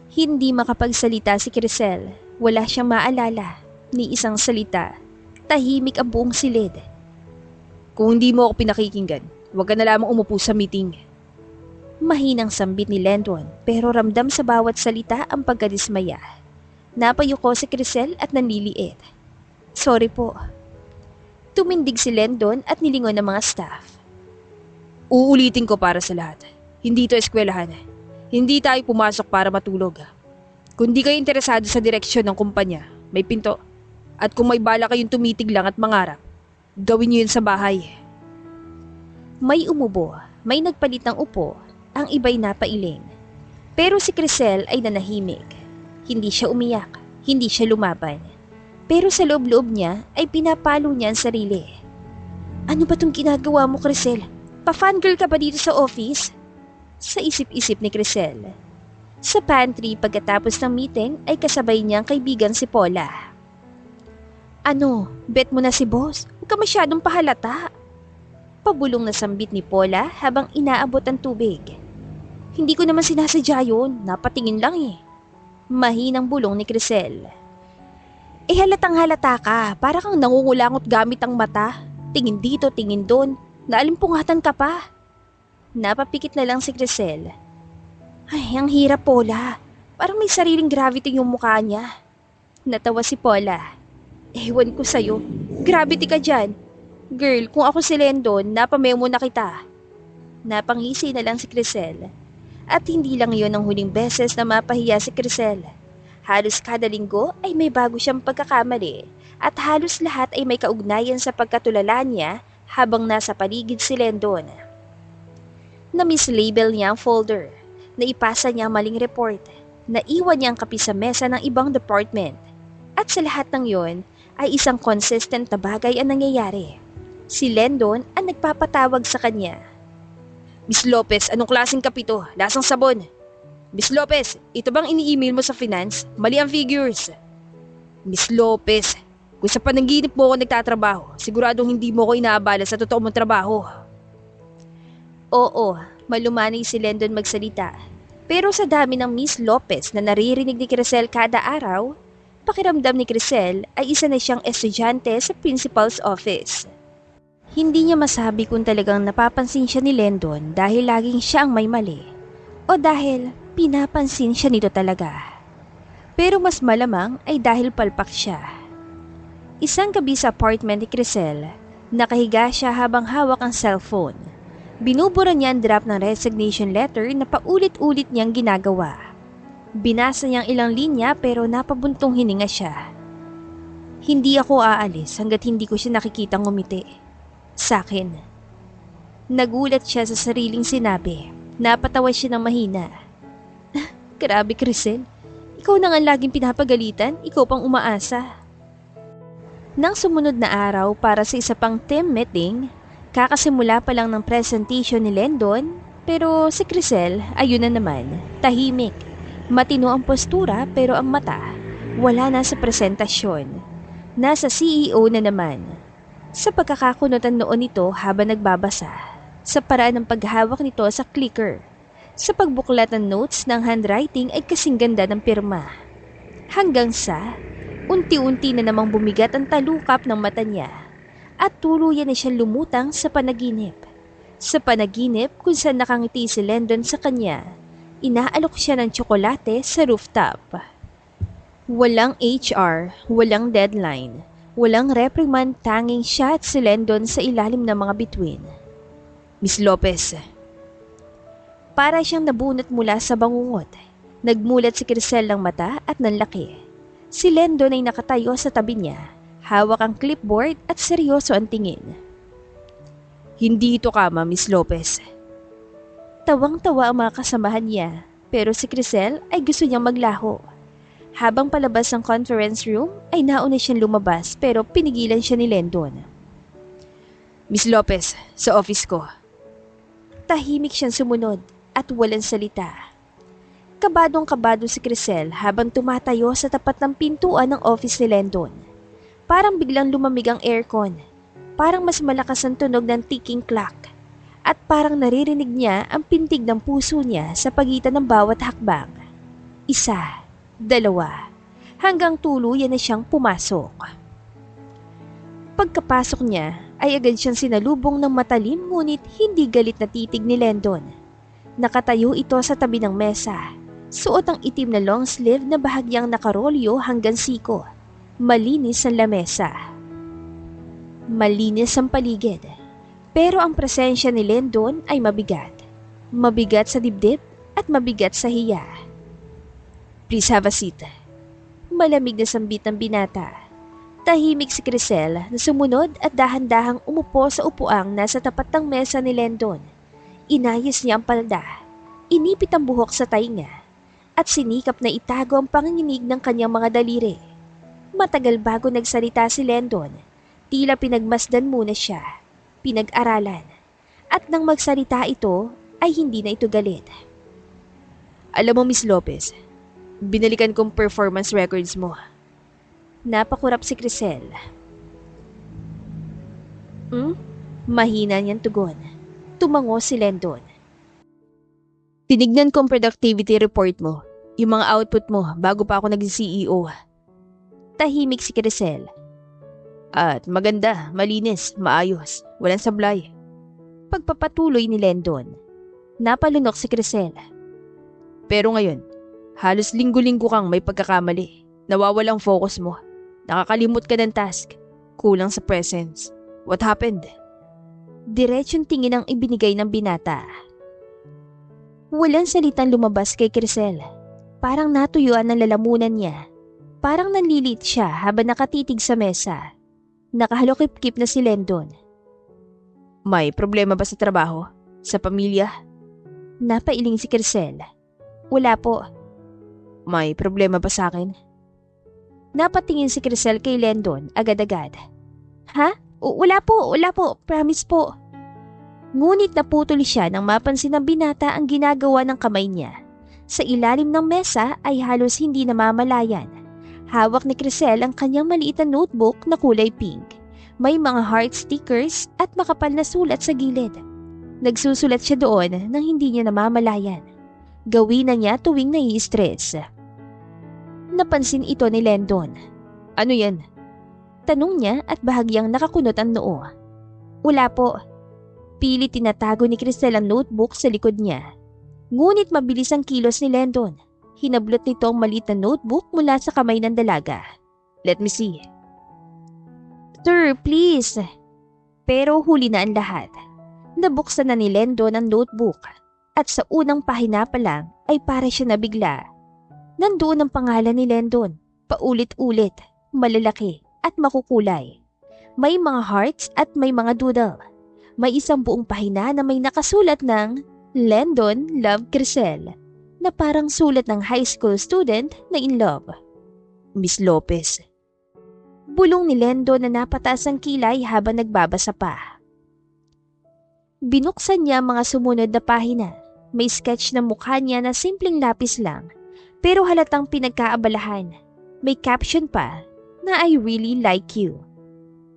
Hindi makapagsalita si Crisel. Wala siyang maalala. Ni isang salita. Tahimik ang buong silid. Kung hindi mo ako pinakikinggan, huwag ka na lamang umupo sa meeting. Mahinang sambit ni Lendon pero ramdam sa bawat salita ang pagkadismaya. Napayuko si Crisel at nanliliit. Sorry po. Tumindig si Lendon at nilingon ng mga staff. Uulitin ko para sa lahat. Hindi to eskwelahan. Hindi tayo pumasok para matulog. Kung di kayo interesado sa direksyon ng kumpanya, may pinto. At kung may bala kayong tumitig lang at mangarap, gawin niyo yun sa bahay. May umubo, may nagpalit ng upo, ang iba'y napailing. Pero si Crisel ay nanahimik. Hindi siya umiyak, hindi siya lumaban. Pero sa loob-loob niya ay pinapalo niya ang sarili. Ano ba tong ginagawa mo, Crisel? Pa-fangirl ka ba dito sa office? Sa isip-isip ni Crisel. Sa pantry pagkatapos ng meeting ay kasabay niyang kaibigan si Paula. Ano, bet mo na si boss? Huwag ka masyadong pahalata. Pabulong na sambit ni Paula habang inaabot ang tubig. Hindi ko naman sinasadya yun, napatingin lang eh. Mahinang bulong ni Crisel. Halatang halata ka, para kang nangungulangot gamit ang mata. Tingin dito, tingin doon, naalimpungatan ka pa. Napapikit na lang si Crisel. Ay, ang hirap, Paula. Parang may sariling gravity yung mukha niya. Natawa si Paula. Ewan ko sa'yo. Gravity ka dyan. Girl, kung ako si Lendon, napamemo na kita. Napangisi na lang si Crisel. At hindi lang yon ang huling beses na mapahiya si Crisel. Halos kada linggo ay may bago siyang pagkakamali. At halos lahat ay may kaugnayan sa pagkatulala niya habang nasa paligid si Lendon. Na-mislabel niya ang folder. Naipasa niya ang maling report. Naiwan niya ang kape sa mesa ng ibang department. At sa lahat ng yon, ay isang consistent na bagay ang nangyayari. Si Lendon ang nagpapatawag sa kanya. Miss Lopez, anong klaseng kape to? Lasang sabon. Miss Lopez, ito bang ini-email mo sa finance? Mali ang figures. Miss Lopez, kung sa panaginip mo ako nagtatrabaho, siguradong hindi mo ako inaabala sa totoo mong trabaho. Oo, malumanay si Lendon magsalita. Pero sa dami ng Miss Lopez na naririnig ni Crisel kada araw, pakiramdam ni Crisel ay isa na siyang estudyante sa principal's office. Hindi niya masabi kung talagang napapansin siya ni Lendon dahil laging siya ang may mali o dahil pinapansin siya nito talaga. Pero mas malamang ay dahil palpak siya. Isang gabi sa apartment ni Crisel, nakahiga siya habang hawak ang cellphone. Binubura niya ang draft ng resignation letter na paulit-ulit niyang ginagawa. Binasa niyang ilang linya pero napabuntong hininga siya. Hindi ako aalis hanggat hindi ko siya nakikitang ngumiti. Sa'kin. Nagulat siya sa sariling sinabi. Napatawa siya ng mahina. Grabe, Crisel. Ikaw na nga laging pinapagalitan, ikaw pang umaasa. Nang sumunod na araw para sa isa pang team meeting, kakasimula pa lang ng presentation ni Lendon, pero si Crisel, ayun na naman, tahimik. Matino ang postura pero ang mata, wala na sa presentasyon. Nasa CEO na naman. Sa pagkakakunutan noon nito habang nagbabasa, sa paraan ng paghawak nito sa clicker, sa pagbuklat ng notes ng handwriting ay kasing ganda ng pirma. Hanggang sa, unti-unti na namang bumigat ang talukap ng mata niya at tuluyan na siyang lumutang sa panaginip. Sa panaginip kung saan nakangiti si Lendon sa kanya, inaalok siya ng tsokolate sa rooftop. Walang HR, walang deadline, walang reprimand, tanging siya at si Lendon sa ilalim ng mga bituin. Miss Lopez. Para siyang nabunot mula sa bangungot. Nagmulat si Crisel ng mata at nanlaki. Si Lendon ay nakatayo sa tabi niya, hawak ang clipboard at seryoso ang tingin. Hindi ito kama, Miss Lopez. Tawang-tawa ang mga kasamahan niya, pero si Crisel ay gusto niyang maglaho. Habang palabas ng conference room ay nauna siyang lumabas pero pinigilan siya ni Lendon. Miss Lopez, sa office ko. Tahimik siyang sumunod at walang salita. Kabadong-kabado si Crisel habang tumatayo sa tapat ng pintuan ng office ni Lendon. Parang biglang lumamig ang aircon. Parang mas malakas ang tunog ng ticking clock. At parang naririnig niya ang pintig ng puso niya sa pagitan ng bawat hakbang. Isa, dalawa, hanggang tuluyan na siyang pumasok. Pagkapasok niya ay agad siyang sinalubong ng matalim ngunit hindi galit na titig ni Lendon. Nakatayo ito sa tabi ng mesa. Suot ang itim na long sleeve na bahagyang nakarolyo hanggang siko. Malinis ang lamesa. Malinis ang paligid. Pero ang presensya ni Lendon ay mabigat. Mabigat sa dibdib at mabigat sa hiya. Please have a seat. Malamig na sambit ng binata. Tahimik si Crisel na sumunod at dahan-dahang umupo sa upuang nasa tapat ng mesa ni Lendon. Inayos niya ang palda, inipit ang buhok sa tainga, at sinikap na itago ang panginginig ng kanyang mga daliri. Matagal bago nagsalita si Lendon, tila pinagmasdan muna siya, pinag-aralan, at nang magsalita ito ay hindi na ito galit. Alam mo, Miss Lopez, binalikan kong performance records mo. Napakurap si Crisel. Mahina niyang tugon. Tumango si Lendon. Tinignan kong productivity report mo, yung mga output mo bago pa ako naging CEO. Tahimik si Crisel. At maganda, malinis, maayos, walang sablay. Pagpapatuloy ni Lendon. Napalunok si Crisel. Pero ngayon, halos linggo-linggo kang may pagkakamali. Nawawalang focus mo. Nakakalimot ka ng task. Kulang sa presence. What happened? Diretsong tingin ang ibinigay ng binata. Walang salitang lumabas kay Crisel. Parang natuyuan ng lalamunan niya. Parang nanlilit siya habang nakatitig sa mesa. Nakahalokip-kip na si Lendon. May problema ba sa trabaho? Sa pamilya? Napailing si Crisel. Wala po. May problema ba sa akin? Napatingin si Crisel kay Lendon agad-agad. Ha? Wala po, promise po. Ngunit naputol siya nang mapansin ng binata ang ginagawa ng kamay niya. Sa ilalim ng mesa ay halos hindi namamalayan. Hawak ni Crisel ang kanyang maliit na notebook na kulay pink. May mga heart stickers at makapal na sulat sa gilid. Nagsusulat siya doon nang hindi niya namamalayan. Gawin na niya tuwing nai-stress. Napansin ito ni Lendon. Ano yan? Tanong niya at bahagyang nakakunot ang noo. Wala po. Pilit tinatago ni Crisel ang notebook sa likod niya. Ngunit mabilis ang kilos ni Lendon. Hinablot nito ang maliit na notebook mula sa kamay ng dalaga. Let me see. Sir, please. Pero huli na ang lahat. Nabuksan na ni Lendon ang notebook. At sa unang pahina pa lang ay para siya nabigla. Nandoon ang pangalan ni Lendon. Paulit-ulit, malalaki at makukulay. May mga hearts at may mga doodle. May isang buong pahina na may nakasulat ng Lendon Love Crisel na parang sulat ng high school student na in love. Miss Lopez. Bulong ni Lendon na napataas ang kilay habang nagbabasa pa. Binuksan niya ang mga sumunod na pahina. May sketch ng mukha niya na simpleng lapis lang, pero halatang pinagkaabalahan. May caption pa na I really like you.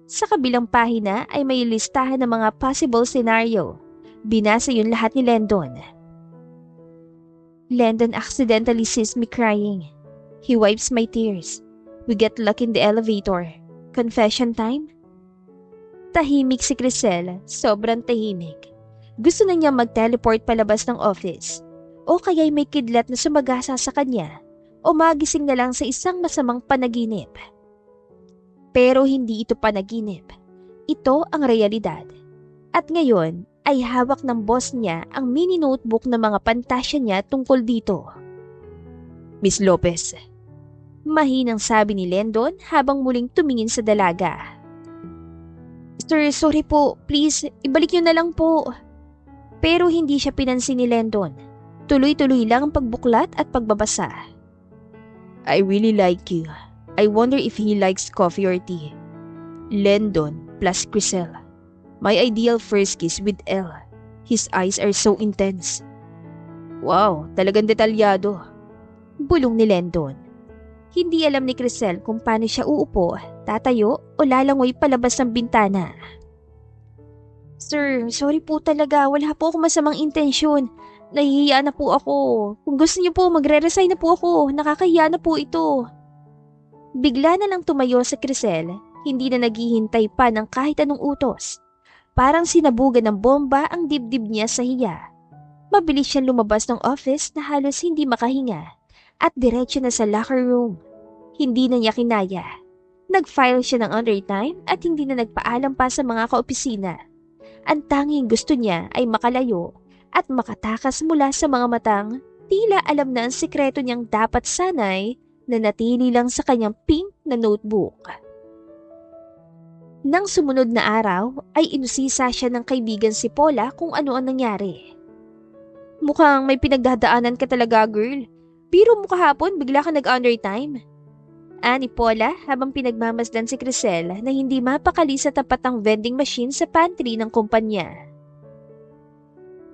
Sa kabilang pahina ay may listahan ng mga possible scenario. Binasa yun lahat ni Lendon. Lendon accidentally sees me crying. He wipes my tears. We get locked in the elevator. Confession time? Tahimik si Crisel, sobrang tahimik. Gusto na niya mag-teleport palabas ng office. O kaya'y may kidlat na sumagasa sa kanya o magising na lang sa isang masamang panaginip. Pero hindi ito panaginip. Ito ang realidad. At ngayon ay hawak ng boss niya ang mini notebook ng mga pantasya niya tungkol dito. Miss Lopez. Mahinang sabi ni Lendon habang muling tumingin sa dalaga. Sir, sorry po. Please, ibalik niyo na lang po. Pero hindi siya pinansin ni Lendon. Tuloy-tuloy lang ang pagbuklat at pagbabasa. I really like you. I wonder if he likes coffee or tea. Lendon plus Crisel. My ideal first kiss with L. His eyes are so intense. Wow, talagang detalyado. Bulong ni Lendon. Hindi alam ni Crisel kung paano siya uupo, tatayo o lalangoy palabas ng bintana. Sir, sorry po talaga. Wala po akong masamang intensyon. Nahihiya na po ako. Kung gusto niyo po, magre-resign na po ako. Nakakahiya na po ito. Bigla na lang tumayo sa Crisel, hindi na naghihintay pa ng kahit anong utos. Parang sinabugan ng bomba ang dibdib niya sa hiya. Mabilis siyang lumabas ng office na halos hindi makahinga at diretso na sa locker room. Hindi na niya kinaya. Nag-file siya ng undertime at hindi na nagpaalam pa sa mga kaopisina. Ang tanging gusto niya ay makalayo at makatakas mula sa mga matang tila alam na ang sikreto niyang dapat sanay na natili lang sa kanyang pink na notebook. Nang sumunod na araw ay inusisa siya ng kaibigan si Paula kung ano ang nangyari. Mukhang may pinagdadaanan ka talaga, girl. Biro mo kahapon bigla ka nag-undertime. Ani Paula habang pinagmamasdan si Crisel na hindi mapakali sa tapat ng vending machine sa pantry ng kumpanya.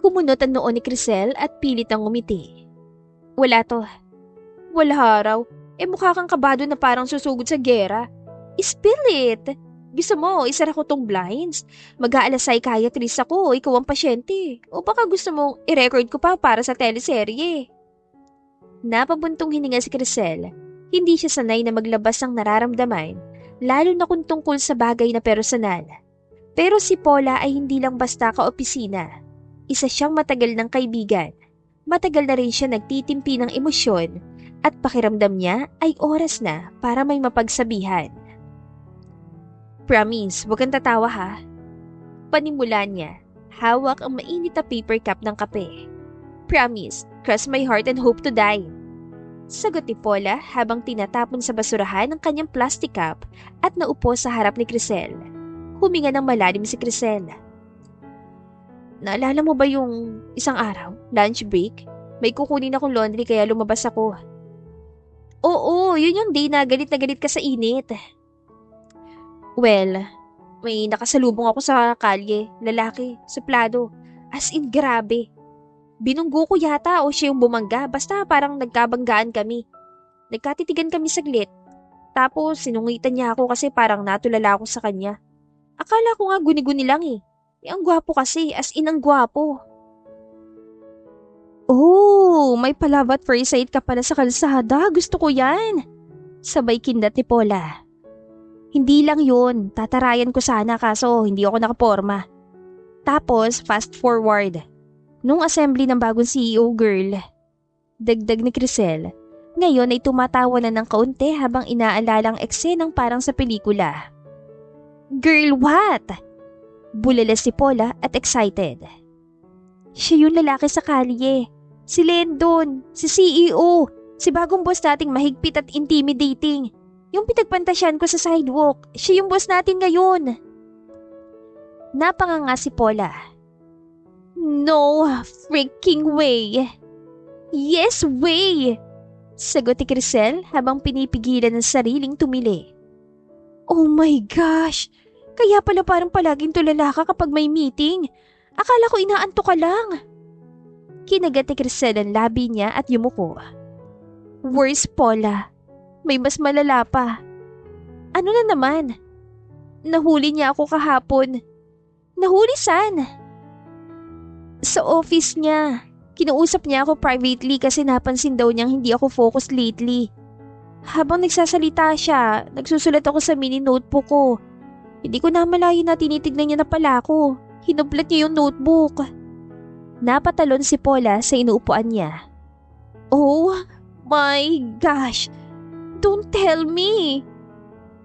Kumunot ang noo ni Crisel at pilit ang ngumiti. Wala to. Wala raw. Mukha kang kabado na parang susugod sa gera. Spill it! Gusto mo, isara ko tong blinds? Mag-aalasay psychiatrist ako, ikaw ang pasyente. O baka gusto mong i-record ko pa para sa teleserye. Napabuntong hininga si Crisel. Hindi siya sanay na maglabas ng nararamdaman, lalo na kung tungkol sa bagay na personal. Pero si Paula ay hindi lang basta ka-opisina. Isa siyang matagal ng kaibigan. Matagal na rin siya nagtitimpi ng emosyon at pakiramdam niya ay oras na para may mapagsabihan. Promise, huwag kang tatawa ha. Panimula niya, hawak ang mainit na paper cup ng kape. Promise, cross my heart and hope to die. Sagot ni Paula habang tinatapon sa basurahan ang kanyang plastic cup at naupo sa harap ni Crisel. Huminga ng malalim si Crisel. Naalala mo ba yung isang araw, lunch break? May kukunin akong laundry kaya lumabas ako. Oo, yun yung day na galit ka sa init. Well, may nakasalubong ako sa kalye, lalaki, suplado. As in grabe. Binunggo ko yata o siya yung bumangga, basta parang nagkabanggaan kami. Nagkatitigan kami saglit. Tapos sinungitan niya ako kasi parang natulala ako sa kanya. Akala ko nga guni-guni lang eh. Ang gwapo kasi, as in ang gwapo. Oh, may palove at first sight ka pala sa kalsada. Gusto ko yan. Sabay kindat ni Paula. Hindi lang yun, tatarayan ko sana kaso hindi ako nakaporma. Tapos fast forward. Nung assembly ng bagong CEO girl, dagdag ni Crisel, ngayon ay tumatawa na ng kaunti habang inaalalang eksenang parang sa pelikula. Girl, what? Bulala si Paula at excited. Siya yung lalaki sa kalye. Si Lendon, si CEO, si bagong boss nating mahigpit at intimidating. Yung pinagpantasyan ko sa sidewalk, siya yung boss natin ngayon. Napanganga si Paula. No freaking way. Yes way. Sagot ni Crisel habang pinipigilan ng sariling tumili. Oh my gosh. Kaya pala parang palaging tulala ka kapag may meeting. Akala ko inaanto ka lang. Kinagat ni Crisel ang labi niya at yumuko. Worse, Paula. May mas malala pa. Ano na naman? Nahuli niya ako kahapon. Nahuli saan? Sa office niya. Kinuusap niya ako privately kasi napansin daw niyang hindi ako focused lately. Habang nagsasalita siya, nagsusulat ako sa mini notebook ko. Hindi ko namalayan na tinitignan niya na pala ako. Hinublat niya yung notebook. Napatalon si Paula sa inuupuan niya. Oh my gosh! Don't tell me!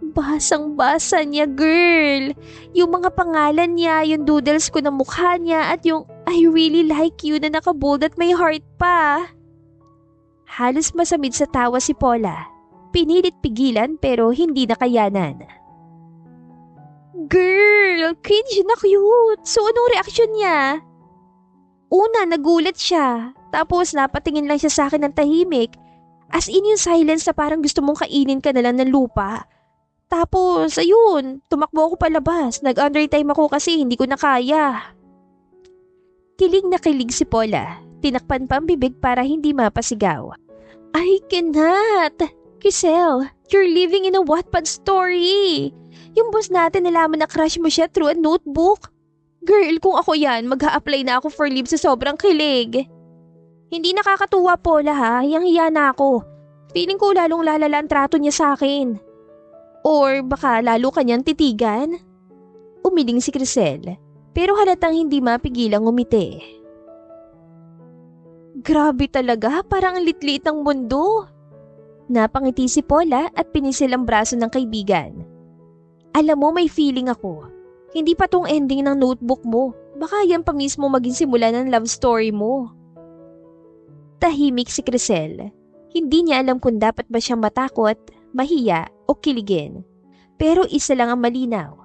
Basang-basa niya, girl. Yung mga pangalan niya, yung doodles ko na mukha niya at yung I really like you na nakabold at may heart pa. Halos masamid sa tawa si Paula. Pinilit pigilan pero hindi nakayanan. Girl, cringe na cute. So anong reaksyon niya? Una, nagulat siya. Tapos napatingin lang siya sa akin ng tahimik. As in yung silence na parang gusto mong kainin ka na lang ng lupa. Tapos, ayun, tumakbo ako palabas. Nag-undertime ako kasi hindi ko na kaya. Kilig na kilig si Paula. Tinakpan pa ang bibig para hindi mapasigaw. I cannot! Crisel, you're living in a Wattpad story. Yung boss natin nalaman na crush mo siya through a notebook. Girl, kung ako yan, mag-a-apply na ako for leave sa sobrang kilig. Hindi nakakatuwa, Paula ha. Hiyang-hiya na ako. Feeling ko lalong lalala ang trato niya sa akin. Or baka lalo kanyang titigan? Umiling si Crisel, pero halatang hindi mapigilang umiti. Grabe talaga, parang ang litliit ng mundo. Napangiti si Paula at pinisil ang braso ng kaibigan. Alam mo, may feeling ako. Hindi pa tong ending ng notebook mo. Baka yan pa mismo maging simula ng love story mo. Tahimik si Crisel. Hindi niya alam kung dapat ba siyang matakot, mahiya o kiligin. Pero isa lang ang malinaw.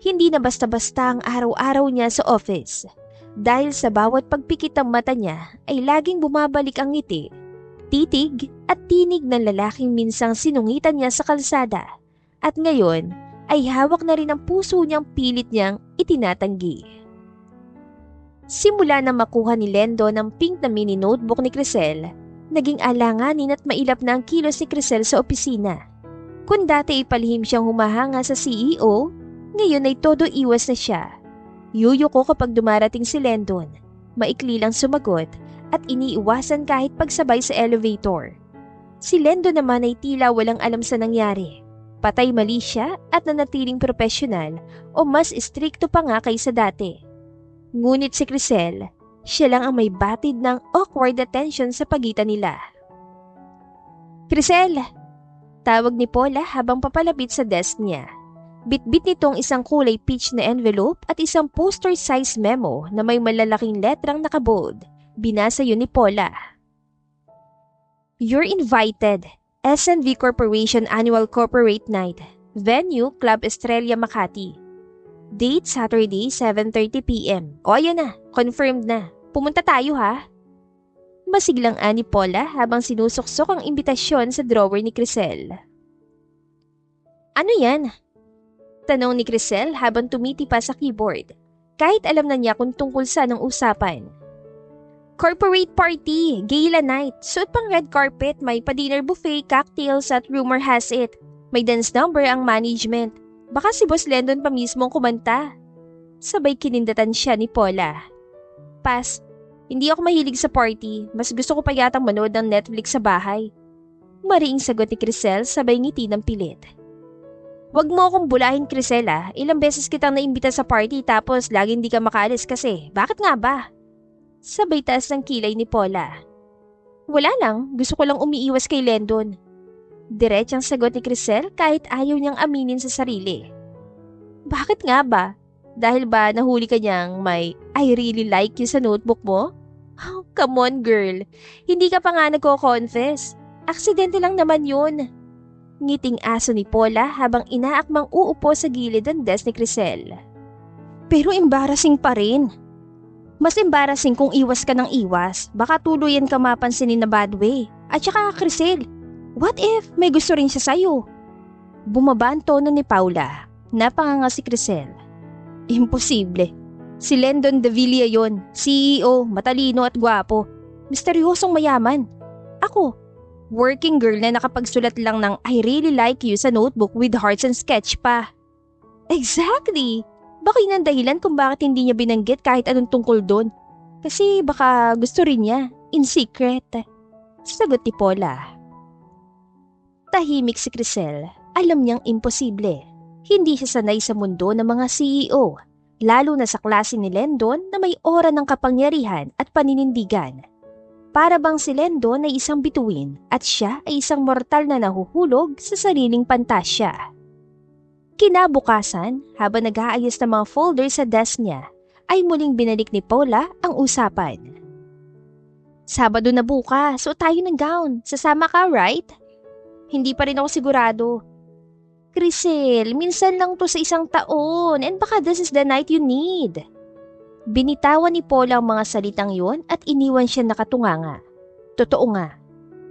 Hindi na basta-basta ang araw-araw niya sa office. Dahil sa bawat pagpikit ng mata niya ay laging bumabalik ang ngiti, titig at tinig ng lalaking minsang sinungitan niya sa kalsada. At ngayon ay hawak na rin ang puso niyang pilit niyang itinatanggi. Simula na makuha ni Lendo ng pink na mini notebook ni Crisel, naging alanganin at mailap na ang kilos ni Crisel sa opisina. Kung dati ay palihim siyang humahanga sa CEO, ngayon ay todo iwas na siya. Yuyuko kapag dumarating si Lendon, maikli lang sumagot at iniiwasan kahit pagsabay sa elevator. Si Lendon naman ay tila walang alam sa nangyari. Patay mali siya at nanatiling profesional o mas istrikto pa nga kaysa dati. Ngunit si Crisel, siya lang ang may batid ng awkward attention sa pagitan nila. "Crisel!" Tawag ni Paula habang papalapit sa desk niya. Bitbit nitong isang kulay peach na envelope at isang poster-size memo na may malalaking letrang nakabold. Binasa yun ni Paula. "You're invited. SNV Corporation Annual Corporate Night. Venue, Club Estrella Makati. Date, Saturday, 7:30 p.m. O ayan na, confirmed na. Pumunta tayo ha." Masiglang ani Paula habang sinusuksok ang imbitasyon sa drawer ni Crisel. "Ano yan?" Tanong ni Crisel habang tumitipa sa keyboard. Kahit alam na niya kung tungkol saan ang usapan. "Corporate party, gala night, suit pang red carpet, may pa-dinner buffet, cocktails at rumor has it. May dance number ang management. Baka si Boss Lendon pa mismo ang kumanta." Sabay kinindatan siya ni Paula. "Pass. Hindi ako mahilig sa party. Mas gusto ko pa yatang manood ng Netflix sa bahay." Mariing sagot ni Crisel sabay ngiti ng pilit. "Wag mo akong bulahin, Crisel ah. Ilang beses kitang naimbita sa party tapos lagi hindi ka makaalis kasi. Bakit nga ba?" Sabay taas ng kilay ni Paula. "Wala lang. Gusto ko lang umiiwas kay Lendon." Diretsang sagot ni Crisel kahit ayaw niyang aminin sa sarili. "Bakit nga ba? Dahil ba nahuli ka niyang may I really like you sa notebook mo? Oh, come on girl. Hindi ka pa nga nagko-confess. Aksidente lang naman yun." Ngiting aso ni Paula habang inaakmang uupo sa gilid ng desk ni Crisel. "Pero embarrassing pa rin." "Mas embarrassing kung iwas ka ng iwas. Baka tuluyan ka mapansinin na bad way. At saka Crisel, what if may gusto rin siya sa'yo?" Bumaba ang tono ni Paula. Napanganga si Crisel. "Imposible. Si Lendon Davila yon, CEO, matalino at gwapo. Misteryosong mayaman. Ako, working girl na nakapagsulat lang ng I really like you sa notebook with hearts and sketch pa." Exactly. Baka yun ang dahilan kung bakit hindi niya binanggit kahit anong tungkol doon. Kasi baka gusto rin niya, in secret. Sagot ni Paula. Tahimik si Crisel. Alam niyang imposible. Hindi siya sanay sa mundo ng mga CEO. Lalo na sa klase ni Lendon na may aura ng kapangyarihan at paninindigan. Para bang si Lendon ay isang bituin at siya ay isang mortal na nahuhulog sa sariling pantasya. Kinabukasan, habang nag-aayos ng mga folder sa desk niya, ay muling binalik ni Paula ang usapan. "Sabado na bukas, so tayo ng gown. Sasama ka, right?" "Hindi pa rin ako sigurado." "Crisel, minsan lang to sa isang taon and baka this is the night you need." Binitawan ni Paula ang mga salitang yon at iniwan siya nakatunganga. Totoo nga,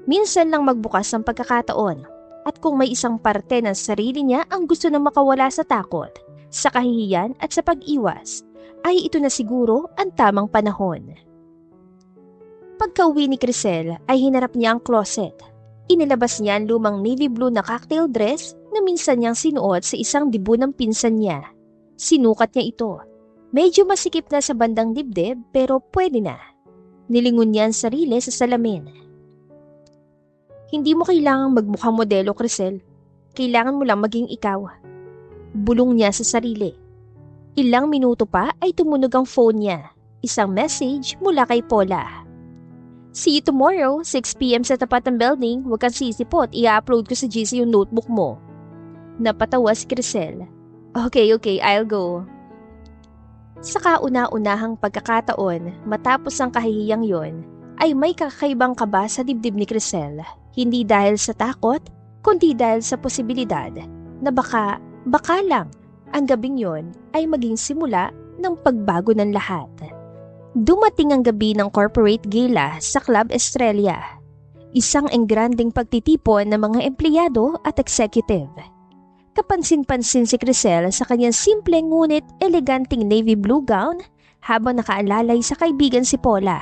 minsan lang magbukas ang pagkakataon at kung may isang parte ng sarili niya ang gusto na makawala sa takot, sa kahihiyan at sa pag-iwas, ay ito na siguro ang tamang panahon. Pagka-uwi ni Crisel ay hinarap niya ang closet. Inilabas niya ang lumang navy blue na cocktail dress na minsan niyang sinuot sa isang dibu ng pinsan niya. Sinukat niya ito. Medyo masikip na sa bandang dibdib pero pwede na. Nilingon niya ang sarili sa salamin. "Hindi mo kailangang magmukhang modelo, Crisel. Kailangan mo lang maging ikaw." Bulong niya sa sarili. Ilang minuto pa ay tumunog ang phone niya. Isang message mula kay Paula. "See you tomorrow, 6 p.m. sa tapat ng building. Huwag kang sisipot, i-upload ko sa GC yung notebook mo." Napatawa si Crisel. Okay, I'll go." Sa kauna-unahang pagkakataon matapos ang kahihiyang yon, ay may kakaibang kaba sa dibdib ni Crisel, hindi dahil sa takot, kundi dahil sa posibilidad na baka lang ang gabing yon ay maging simula ng pagbago ng lahat. Dumating ang gabi ng corporate gala sa Club Estrella, isang engranding pagtitipon ng mga empleyado at executive. Kapansin-pansin si Crisel sa kanyang simpleng ngunit eleganting navy blue gown habang nakaalalay sa kaibigan si Paula.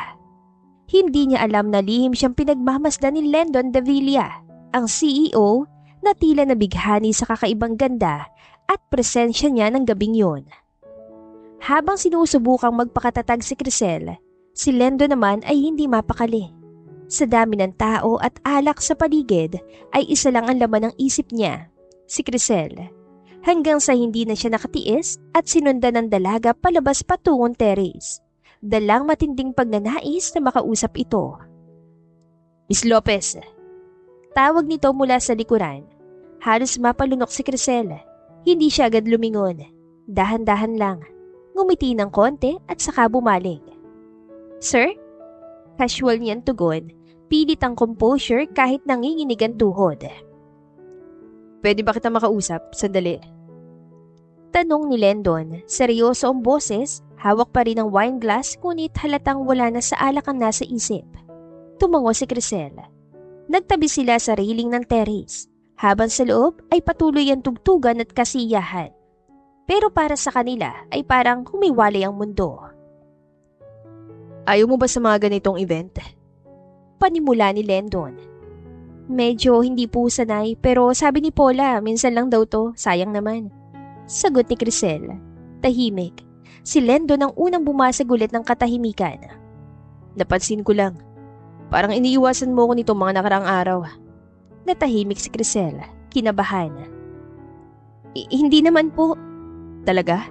Hindi niya alam na lihim siyang pinagmamasdan ni Lendon Davila, ang CEO, na tila nabighani sa kakaibang ganda at presensya niya ng gabing yon. Habang sinusubukang magpakatatag si Crisel, si Lendon naman ay hindi mapakali. Sa dami ng tao at alak sa paligid ay isa lang ang laman ng isip niya, si Crisel. Hanggang sa hindi na siya nakatiis at sinundan ng dalaga palabas patungong terrace. Dalang matinding pagnanais na makausap ito. Miss Lopez, tawag nito mula sa likuran. Halos mapalunok si Crisel. Hindi siya agad lumingon. Dahan-dahan lang. Ngumiti ng konti at saka bumaling. Sir? Casual niyang tugon. Pilit ang composure kahit nanginginig ang tuhod. Pwede ba kita makausap? Sandali. Tanong ni Lendon. Seryoso ang boses. Hawak pa rin ang wine glass ngunit halatang wala na sa alak ang nasa isip. Tumango si Crisel. Nagtabi sila sa railing ng terrace. Habang sa loob ay patuloy ang tugtugan at kasiyahan. Pero para sa kanila ay parang humiwalay ang mundo. Ayaw mo ba sa mga ganitong event? Panimula ni Lendon. Medyo hindi po sanay pero sabi ni Paula minsan lang daw to, sayang naman. Sagot ni Crisel. Tahimik. Si Lendon ang unang bumasag ulit ng katahimikan. Napansin ko lang. Parang iniiwasan mo ko nitong mga nakaraang araw. Natahimik si Crisel. Kinabahan. Hindi naman po. Talaga?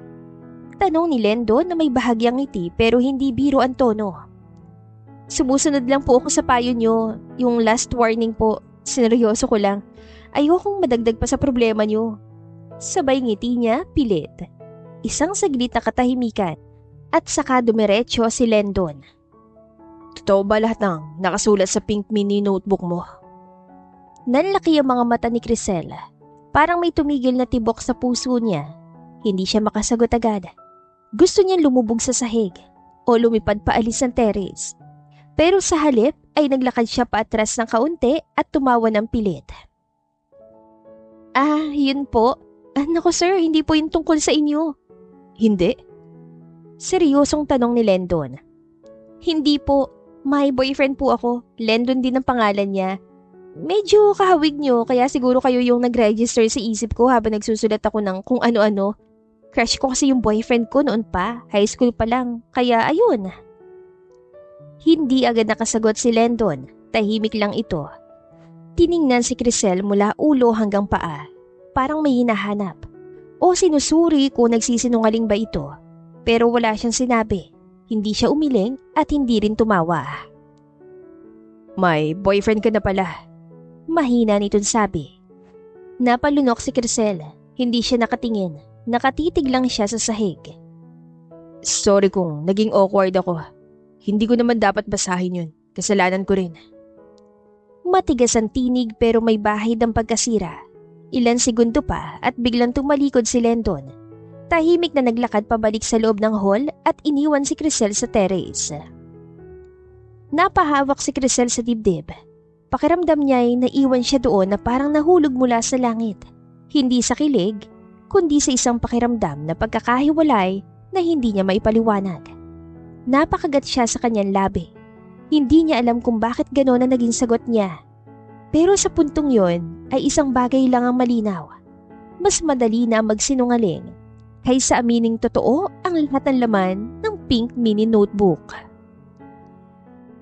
Tanong ni Lendon na may bahagyang ngiti pero hindi biro ang tono. Sumusunod lang po ako sa payo nyo. Yung last warning po. Sineryoso ko lang. Ayokong madagdag pa sa problema nyo. Sabay ngiti niya, pilit. Isang saglit na katahimikan at saka dumiretso si Lendon. Totoo ba lahat ng nakasulat sa pink mini notebook mo? Nanlaki ang mga mata ni Crisel. Parang may tumigil na tibok sa puso niya. Hindi siya makasagot agad. Gusto niyang lumubog sa sahig o lumipad paalis ng terrace. Pero sa halip ay naglakad siya paatras ng kaunti at tumawa ng pilit. Yun po. Naku sir, hindi po yun tungkol sa inyo. Hindi? Seryosong tanong ni Lendon. Hindi po. May boyfriend po ako. Lendon din ang pangalan niya. Medyo kahawig niyo kaya siguro kayo yung nag-register sa isip ko habang nagsusulat ako ng kung ano-ano. Crush ko kasi yung boyfriend ko noon pa. High school pa lang. Kaya ayun. Hindi agad nakasagot si Lendon. Tahimik lang ito. Tiningnan si Crisel mula ulo hanggang paa. Parang may hinahanap. O sinusuri kung nagsisinungaling ba ito. Pero wala siyang sinabi. Hindi siya umiling at hindi rin tumawa. May boyfriend ka na pala. Mahina nitong sabi. Napalunok si Crisel. Hindi siya nakatingin. Nakatitig lang siya sa sahig. Sorry kung naging awkward ako. Hindi ko naman dapat basahin yun. Kasalanan ko rin. Matigas ang tinig pero may bahid ang pagkasira. Ilan segundo pa at biglang tumalikod si Lendon. Tahimik na naglakad pabalik sa loob ng hall at iniwan si Crisel sa terrace. Napahawak si Crisel sa dibdib. Pakiramdam niya ay naiwan siya doon na parang nahulog mula sa langit. Hindi sa kilig, kundi sa isang pakiramdam na pagkakahiwalay na hindi niya maipaliwanag. Napakagat siya sa kanyang labi. Hindi niya alam kung bakit gano'n ang naging sagot niya. Pero sa puntong yon ay isang bagay lang ang malinaw. Mas madali na magsinungaling kaysa amining totoo ang lahat ng laman ng pink mini notebook.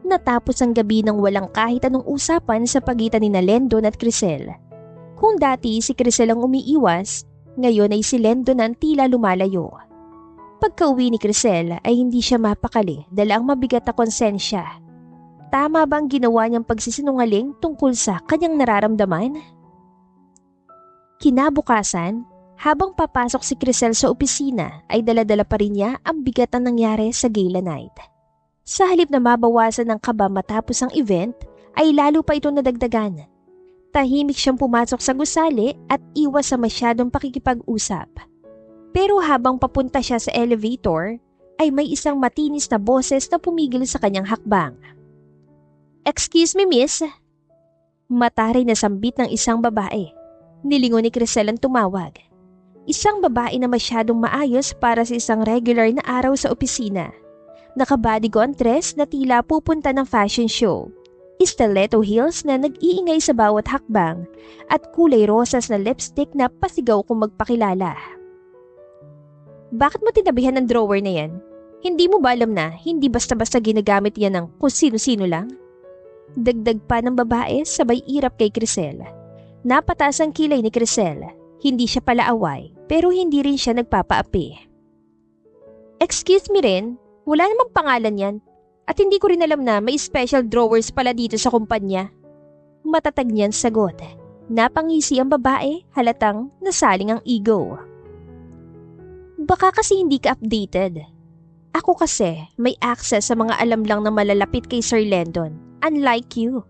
Natapos ang gabi ng walang kahit anong usapan sa pagitan ni Lendon at Crisel. Kung dati si Crisel ang umiiwas, ngayon ay si Lendon ang tila lumalayo. Pagka-uwi ni Crisel ay hindi siya mapakali dahil ang mabigat na konsensya. Tama bang ginawa niyang pagsisinungaling tungkol sa kanyang nararamdaman? Kinabukasan, Habang papasok si Crisel sa opisina ay dala-dala pa rin niya ang bigat na nangyari sa gala night. Sa halip na mabawasan ng kaba matapos ang event ay lalo pa ito nadagdagan. Tahimik siyang pumasok sa gusali at iwas sa masyadong pakikipag-usap. Pero habang papunta siya sa elevator ay may isang matinis na boses na pumigil sa kanyang hakbang. "Excuse me, miss?" Mataray na sambit ng isang babae. Nilingon ni Crisel ang tumawag. Isang babae na masyadong maayos para sa isang regular na araw sa opisina. Naka-bodygon dress na tila pupunta ng fashion show. Stiletto heels na nag-iingay sa bawat hakbang at kulay rosas na lipstick na pasigaw kung magpakilala. "Bakit mo tinabihan ng drawer na yan? Hindi mo ba alam na hindi basta-basta ginagamit yan ng kung sino-sino lang?" Dagdag pa ng babae sabay irap kay Crisel. Napataas ang kilay ni Crisel. Hindi siya palaaway pero hindi rin siya nagpapaapi. "Excuse me rin, wala namang pangalan yan. At hindi ko rin alam na may special drawers pala dito sa kumpanya." Matatag niyan sagot. Napangisi ang babae, halatang nasaling ang ego. "Baka kasi hindi ka updated. Ako kasi may access sa mga alam lang na malalapit kay Sir Landon, unlike you."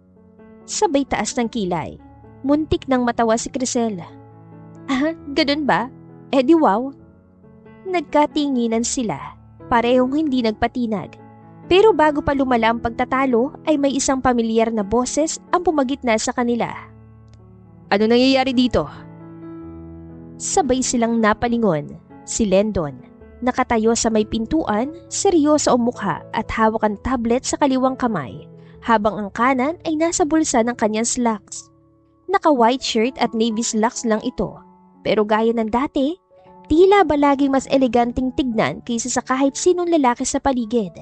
Sabay taas ng kilay. Muntik nang matawa si Crisel. "Ah, ganun ba? Eh di wow." Nagkatinginan sila, parehong hindi nagpatinag. Pero bago pa lumala ang pagtatalo ay may isang pamilyar na boses ang pumagitna sa kanila. "Ano nangyayari dito?" Sabay silang napalingon. Si Landon, nakatayo sa may pintuan, seryoso ang mukha at hawak ang tablet sa kaliwang kamay, habang ang kanan ay nasa bulsa ng kanyang slacks. Naka-white shirt at navy slacks lang ito. Pero gaya ng dati, tila ba laging mas eleganteng tignan kaysa sa kahit sinong lalaki sa paligid.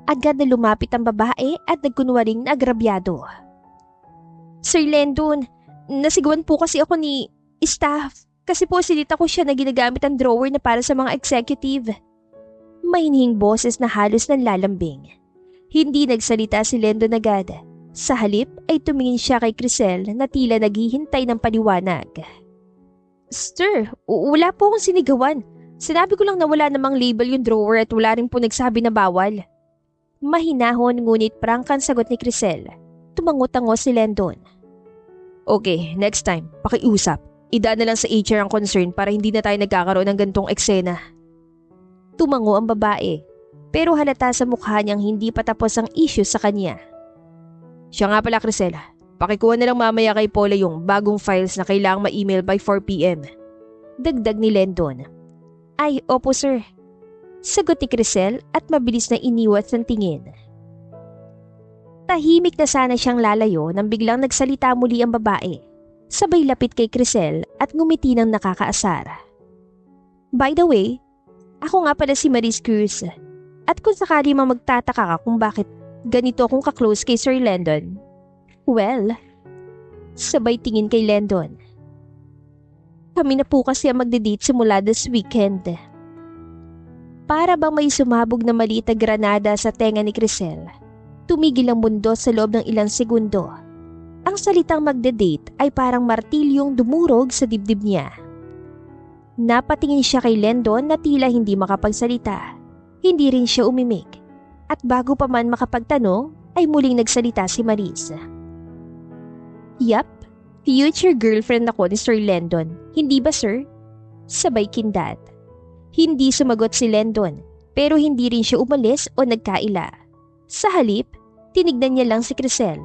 Agad na lumapit ang babae at nagkunwaring naagrabyado. "Sir Landon, nasigawan po kasi ako ni staff kasi po sinita ko siya na ginagamit ang drawer na para sa mga executive." Mahinhing boses na halos nanlalambing. Hindi nagsalita si Landon agad. Sa halip ay tumingin siya kay Crisel na tila naghihintay ng paliwanag. "Sir, wala po akong sinigawan. Sinabi ko lang na wala namang label yung drawer at wala rin po nagsabi na bawal." Mahinahon ngunit prangkang sagot ni Crisel. Tumango-tango si Landon. "Okay, next time, pakiusap. Idaan na lang sa HR ang concern para hindi na tayo nagkakaroon ng gantong eksena." Tumango ang babae, pero halata sa mukha niyang hindi pa tapos ang issue sa kanya. "Siya nga pala, Crisel. Pakikuha na lang mamaya kay Paula yung bagong files na kailangang ma-email by 4 p.m. Dagdag ni Landon. "Ay, opo sir." Sagot ni Crisel at mabilis na iniwas ng tingin. Tahimik na sana siyang lalayo nang biglang nagsalita muli ang babae. Sabay lapit kay Crisel at ngumiti ng nakakaasar. "By the way, ako nga pala si Maris Cruz. At kung sakali mang magtataka ka kung bakit ganito akong kaklose kay Sir Landon, well," sabay tingin kay Landon, "kami na po kasi ang magde-date simula this weekend." Para bang may sumabog na maliit na granada sa tenga ni Crisel. Tumigil ang mundo sa loob ng ilang segundo. Ang salitang magde-date ay parang martilyong dumurog sa dibdib niya. Napatingin siya kay Landon na tila hindi makapagsalita. Hindi rin siya umimik. At bago pa man makapagtanong, ay muling nagsalita si Maris. "Yup, future girlfriend ako ni Sir Landon. Hindi ba sir?" Sabay kindat. Hindi sumagot si Landon, pero hindi rin siya umalis o nagkaila. Sa halip, tinignan niya lang si Crisel.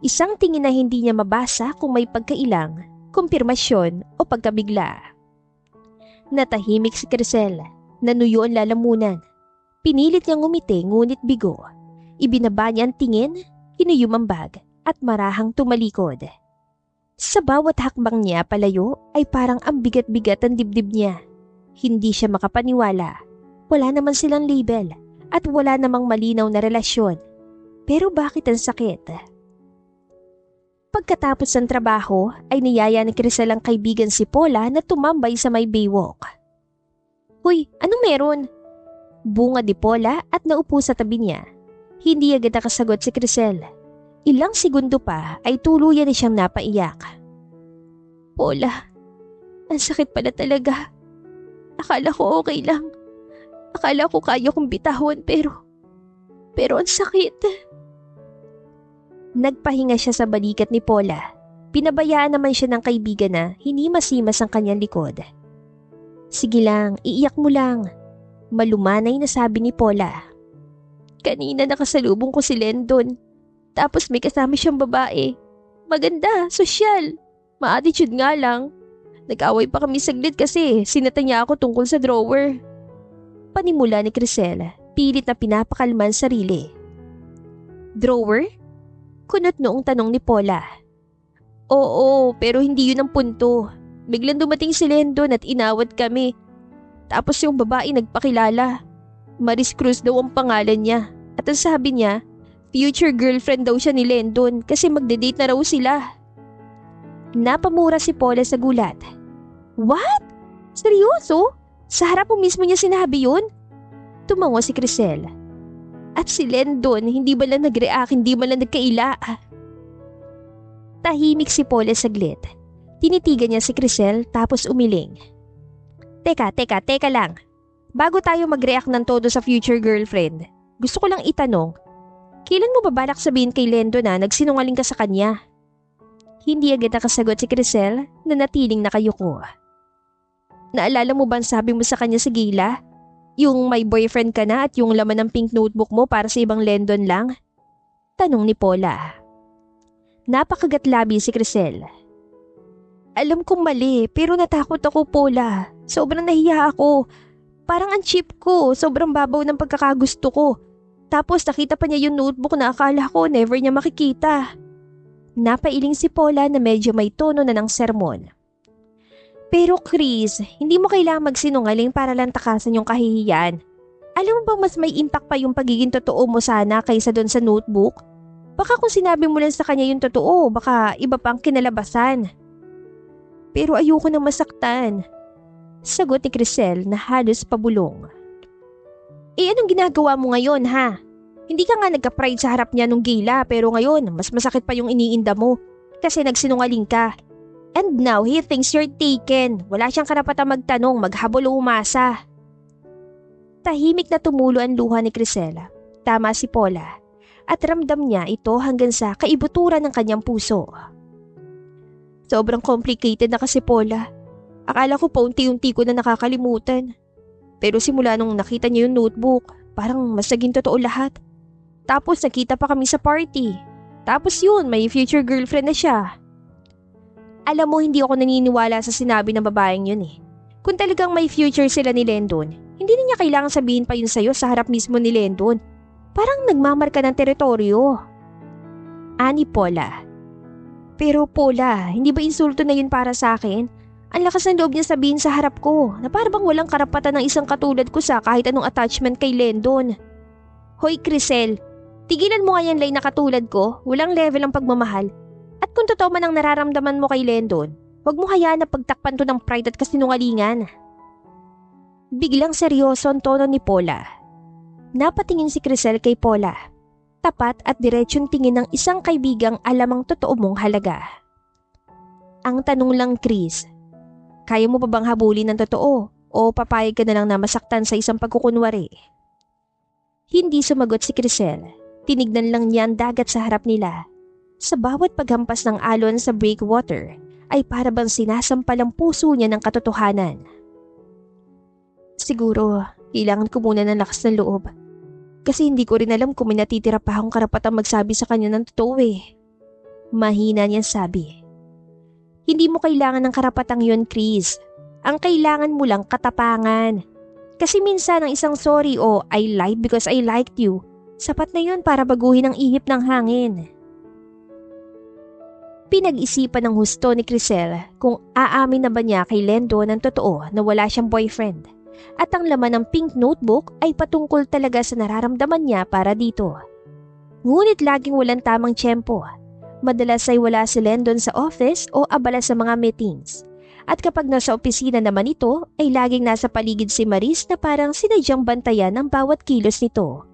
Isang tingin na hindi niya mabasa kung may pagkailang, kumpirmasyon o pagkabigla. Natahimik si Crisel, nanuyo ang lalamunan. Pinilit niyang ngumiti ngunit bigo. Ibinaba niya ang tingin, hinuyom ang bag at marahang tumalikod. Sa bawat hakbang niya palayo ay parang ang bigat-bigat ang dibdib niya. Hindi siya makapaniwala. Wala naman silang label at wala namang malinaw na relasyon. Pero bakit ang sakit? Pagkatapos ng trabaho ay niyaya ni Crisel ang kaibigan si Paula na tumambay sa may baywalk. "Hoy, anong meron?" Bunga ni Paula at naupo sa tabi niya. Hindi agad nakasagot si Crisel. Ilang segundo pa ay tuluyan na siyang napaiyak. "Paula, Ang sakit pala talaga. Akala ko okay lang. Akala ko kaya kong bitawan pero ang sakit. Nagpahinga siya sa balikat ni Paula. Pinabayaan naman siya ng kaibigan na hinimasimas ang kanyang likod. Sige lang, iiyak mo lang. Malumanay na sabi ni Paula. Kanina nakasalubong ko si Lendon. Tapos may kasama siyang babae. Maganda, sosyal. Ma-attitude nga lang. Nag-away pa kami saglit kasi sinata niya ako tungkol sa drawer. Panimula ni Crisel, pilit na pinapakalman sarili. Drawer? Kunot noong tanong ni Paula. Oo, pero hindi yun ang punto. Biglang dumating si Lendon at inawat kami. Tapos yung babae nagpakilala. Maris Cruz daw ang pangalan niya. At ang sabi niya, future girlfriend daw siya ni Lendon kasi magde-date na raw sila. Napamura si Paula sa gulat. What? Seryoso? Sa harap mo mismo niya sinabi yun? Tumango si Crisel. At si Lendon, hindi ba lang nag-react, hindi ba lang nagkaila? Tahimik si Paula saglit. Tinitigan niya si Crisel tapos umiling. Teka lang. Bago tayo mag-react ng todo sa future girlfriend, gusto ko lang itanong, kailan mo babalak sabihin kay Lendon na nagsinungaling ka sa kanya? Hindi agad nakasagot si Crisel na natiling nakayuko. Naalala mo ba ang sabi mo sa kanya sa gila? Yung may boyfriend ka na at yung laman ng pink notebook mo para sa ibang Lendon lang? Tanong ni Paula. Napakagatlabi si Crisel. Alam kong mali pero natakot ako, Paula. Sobrang nahiya ako. Parang ang cheap ko, sobrang babaw ng pagkakagusto ko. Tapos nakita pa niya yung notebook na akala ko never niya makikita. Napailing si Paula na medyo may tono na ng sermon. Pero Chris, hindi mo kailangang magsinungaling para lang takasan yung kahihiyan. Alam mo bang mas may impact pa yung pagiging totoo mo sana kaysa doon sa notebook? Baka kung sinabi mo lang sa kanya yung totoo, baka iba pang kinalabasan. Pero ayoko nang masaktan. Sagot ni Crisel na halos pabulong. Anong ginagawa mo ngayon ha? Hindi ka nga nagka-pride sa harap niya nung gila pero ngayon mas masakit pa yung iniinda mo kasi nagsinungaling ka. And now he thinks you're taken. Wala siyang karapatang magtanong, maghabol o umasa. Tahimik na tumulo ang luha ni Crisel. Tama si Paula. At ramdam niya ito hanggang sa kaibuturan ng kanyang puso. Sobrang complicated na kasi, Paula. Akala ko paunti-unti ko na nakakalimutan. Pero simula nung nakita niya yung notebook, parang mas naging totoo lahat. Tapos nakita pa kami sa party. Tapos yun, may future girlfriend na siya. Alam mo, hindi ako naniniwala sa sinabi ng babaeng yun eh. Kung talagang may future sila ni Lendon, hindi na niya kailangan sabihin pa yun sa'yo sa harap mismo ni Lendon. Parang nagmamarka ng teritoryo. Ani Paula. Pero Paula, hindi ba insulto na yun para sa akin? Ang lakas ng loob niya sabihin sa harap ko na parang walang karapatan ng isang katulad ko sa kahit anong attachment kay Lendon. Hoy Crisel, tigilan mo nga yan line na katulad ko, walang level ang pagmamahal. At kung totoo man ang nararamdaman mo kay Lendon, huwag mo hayaan na pagtakpan to ng pride at kasinungalingan. Biglang seryoso ang tono ni Paula. Napatingin si Crisel kay Paula. Tapat at diretsong tingin ng isang kaibigang alamang totoo mong halaga. Ang tanong lang, Chris, kaya mo pa bang habulin ng totoo o papayag ka na lang na masaktan sa isang pagkukunwari? Hindi sumagot si Crisel. Tinignan lang niya ang dagat sa harap nila. Sa bawat paghampas ng alon sa breakwater ay para bang sinasampal ang puso niya ng katotohanan. Siguro, kailangan ko muna ng lakas ng loob. Kasi hindi ko rin alam kung may natitira pa akong karapatang magsabi sa kanya ng totoo eh. Mahina niyang sabi. Hindi mo kailangan ng karapatang yun, Chris. Ang kailangan mo lang katapangan. Kasi minsan ang isang sorry o I lied because I liked you, sapat na yun para baguhin ang ihip ng hangin. Pinag-isipan ng husto ni Crisel kung aamin na ba niya kay Lendon ng totoo na wala siyang boyfriend. At ang laman ng pink notebook ay patungkol talaga sa nararamdaman niya para dito. Ngunit laging walang tamang tiyempo. Madalas ay wala si Lendon sa office o abala sa mga meetings. At kapag nasa opisina naman ito, ay laging nasa paligid si Maris na parang sinadyang bantayan ang bawat kilos nito.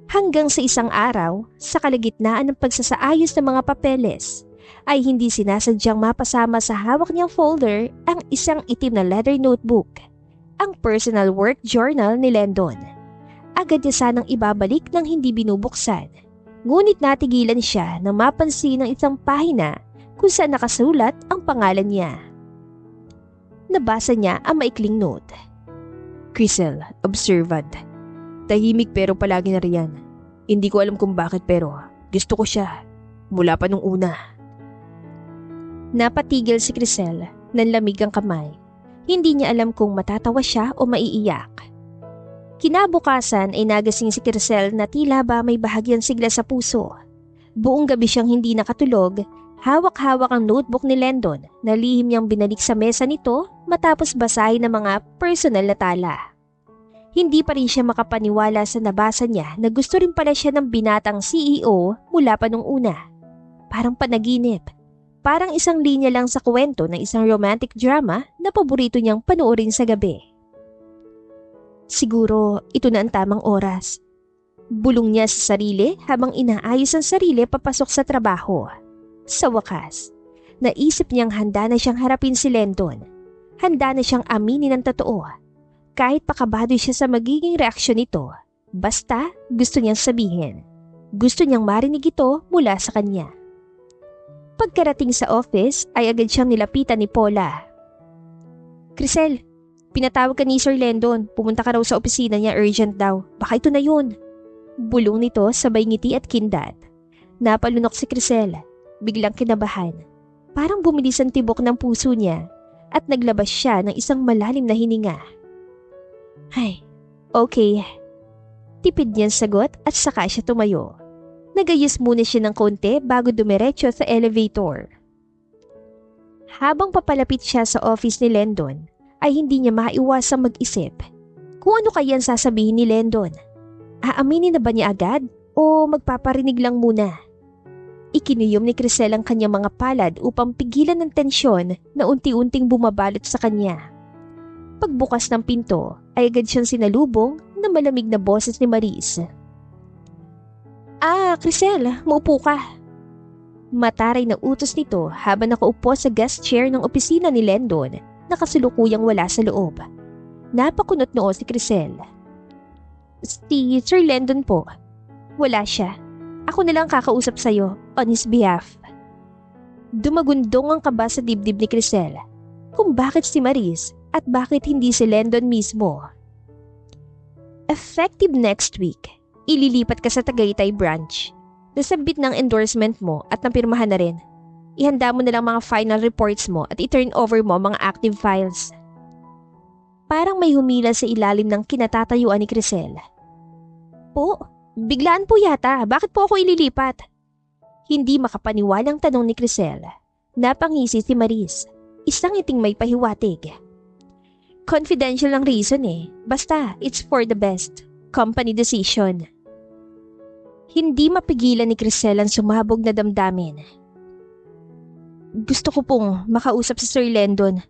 Hanggang sa isang araw, sa kalagitnaan ng pagsasaayos ng mga papeles, ay hindi sinasadyang mapasama sa hawak niyang folder ang isang itim na leather notebook, ang personal work journal ni Lendon. Agad niya sanang ibabalik nang hindi binubuksan, ngunit natigilan siya nang mapansin ng isang pahina kung saan nakasulat ang pangalan niya. Nabasa niya ang maikling note. Crisel, observant. Tahimik pero palagi na riyan. Hindi ko alam kung bakit pero gusto ko siya. Mula pa nung una. Napatigil si Crisel, nanlamig ang kamay. Hindi niya alam kung matatawa siya o maiiyak. Kinabukasan ay nagasing si Crisel na tila ba may bahagyang sigla sa puso. Buong gabi siyang hindi nakatulog, hawak-hawak ang notebook ni Lendon na lihim niyang binalik sa mesa nito matapos basahin ng mga personal na tala. Hindi pa rin siya makapaniwala sa nabasa niya na gusto rin pala siya ng binatang CEO mula pa nung una. Parang panaginip. Parang isang linya lang sa kwento ng isang romantic drama na paborito niyang panoorin sa gabi. Siguro ito na ang tamang oras. Bulong niya sa sarili habang inaayos ang sarili papasok sa trabaho. Sa wakas, naisip niyang handa na siyang harapin si Lendon. Handa na siyang aminin ang totoo. Kahit pakabado siya sa magiging reaksyon nito, basta gusto niyang sabihin. Gusto niyang marinig ito mula sa kanya. Pagkarating sa office ay agad siyang nilapitan ni Paula. Crisel, pinatawag ka ni Sir Lendon. Pumunta ka raw sa opisina niya, urgent daw. Baka ito na yun. Bulong nito sabay ngiti at kindat. Napalunok si Crisel. Biglang kinabahan. Parang bumilis ang tibok ng puso niya at naglabas siya ng isang malalim na hininga. Ay, okay. Tipid niyang sagot at saka siya tumayo. Nagayos muna siya ng konti bago dumiretso sa elevator. Habang papalapit siya sa office ni Lendon, ay hindi niya maiwasang mag-isip. Kung ano kaya ang sasabihin ni Lendon? Aaminin na ba niya agad o magpaparinig lang muna? Ikinuyom ni Crisel ang kanyang mga palad upang pigilan ng tensyon na unti-unting bumabalot sa kanya. Pagbukas ng pinto ay agad siyang sinalubong na malamig na boses ni Maris. Crisel, maupo ka. Mataray na utos nito habang nakaupo sa guest chair ng opisina ni Lendon na kasulukuyang wala sa loob. Napakunot noo si Crisel. Si Sir Lendon po. Wala siya. Ako na lang kakausap sa'yo on his behalf. Dumagundong ang kaba sa dibdib ni Crisel. Kung bakit si Maris at bakit hindi si Lendon mismo. Effective next week, ililipat ka sa Tagaytay branch. Nasabit ng endorsement mo at napirmahan na rin. Ihanda mo na lang mga final reports mo at i-turn over mo mga active files. Parang may humila sa ilalim ng kinatatayuan ni Crisel. Po, biglaan po yata. Bakit po ako ililipat? Hindi makapaniwalang tanong ni Crisel. Napangisi si Maris. Isang iting may pahiwatig. Confidential ang reason eh. Basta, it's for the best. Company decision. Hindi mapigilan ni Crisel ang sumabog na damdamin. Gusto ko pong makausap si Sir Lendon.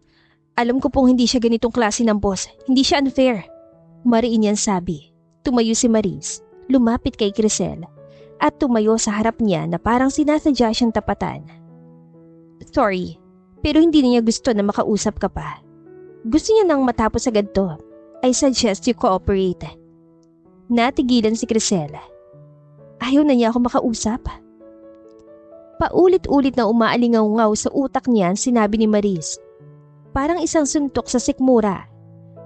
Alam ko pong hindi siya ganitong klase ng boss. Hindi siya unfair. Mariin yan sabi. Tumayo si Maris. Lumapit kay Crisel. At tumayo sa harap niya na parang sinasadya siyang tapatan. Sorry, pero hindi niya gusto na makausap ka pa. Gusto niya nang matapos agad to. I suggest you cooperate. Natigilan si Crisel. Ayaw na niya ako makausap. Paulit-ulit na umaalingaw-ngaw sa utak niya sinabi ni Maris. Parang isang suntok sa sikmura.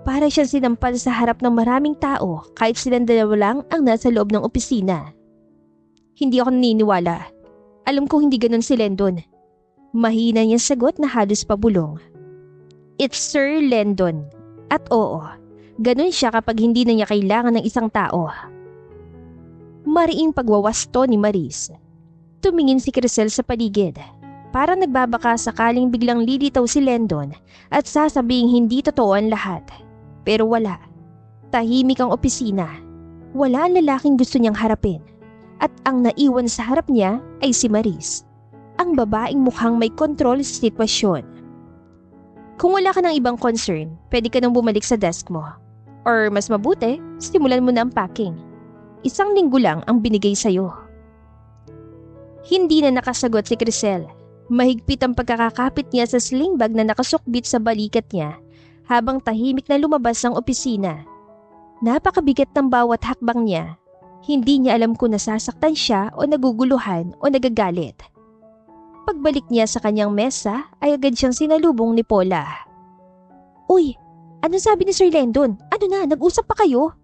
Para siyang sinampal sa harap ng maraming tao kahit silang dalawa lang ang nasa loob ng opisina. Hindi ako naniniwala. Alam kong hindi ganun si Lendon. Mahina niyang sagot na halos pabulong. It's Sir Lendon. At oo, ganun siya kapag hindi na niya kailangan ng isang tao. Mariing pagwawasto ni Maris. Tumingin si Crisel sa paligid. Para nagbabaka sakaling biglang lilitaw si Lendon at sasabing hindi totoo ang lahat. Pero wala. Tahimik ang opisina. Wala ang lalaking gusto niyang harapin. At ang naiwan sa harap niya ay si Maris. Ang babaeng mukhang may kontrol sa sitwasyon. Kung wala ka ng ibang concern, pwede ka nang bumalik sa desk mo. Or mas mabuti, simulan mo na ang packing. 1 linggo lang ang binigay sa'yo. Hindi na nakasagot si Crisel. Mahigpit ang pagkakakapit niya sa sling bag na nakasukbit sa balikat niya habang tahimik na lumabas ng opisina. Napakabigat ng bawat hakbang niya. Hindi niya alam kung nasasaktan siya o naguguluhan o nagagalit. Pagbalik niya sa kanyang mesa ay agad siyang sinalubong ni Paula. "Uy, ano sabi ni Sir Lendon? Ano na, nag-usap pa kayo?"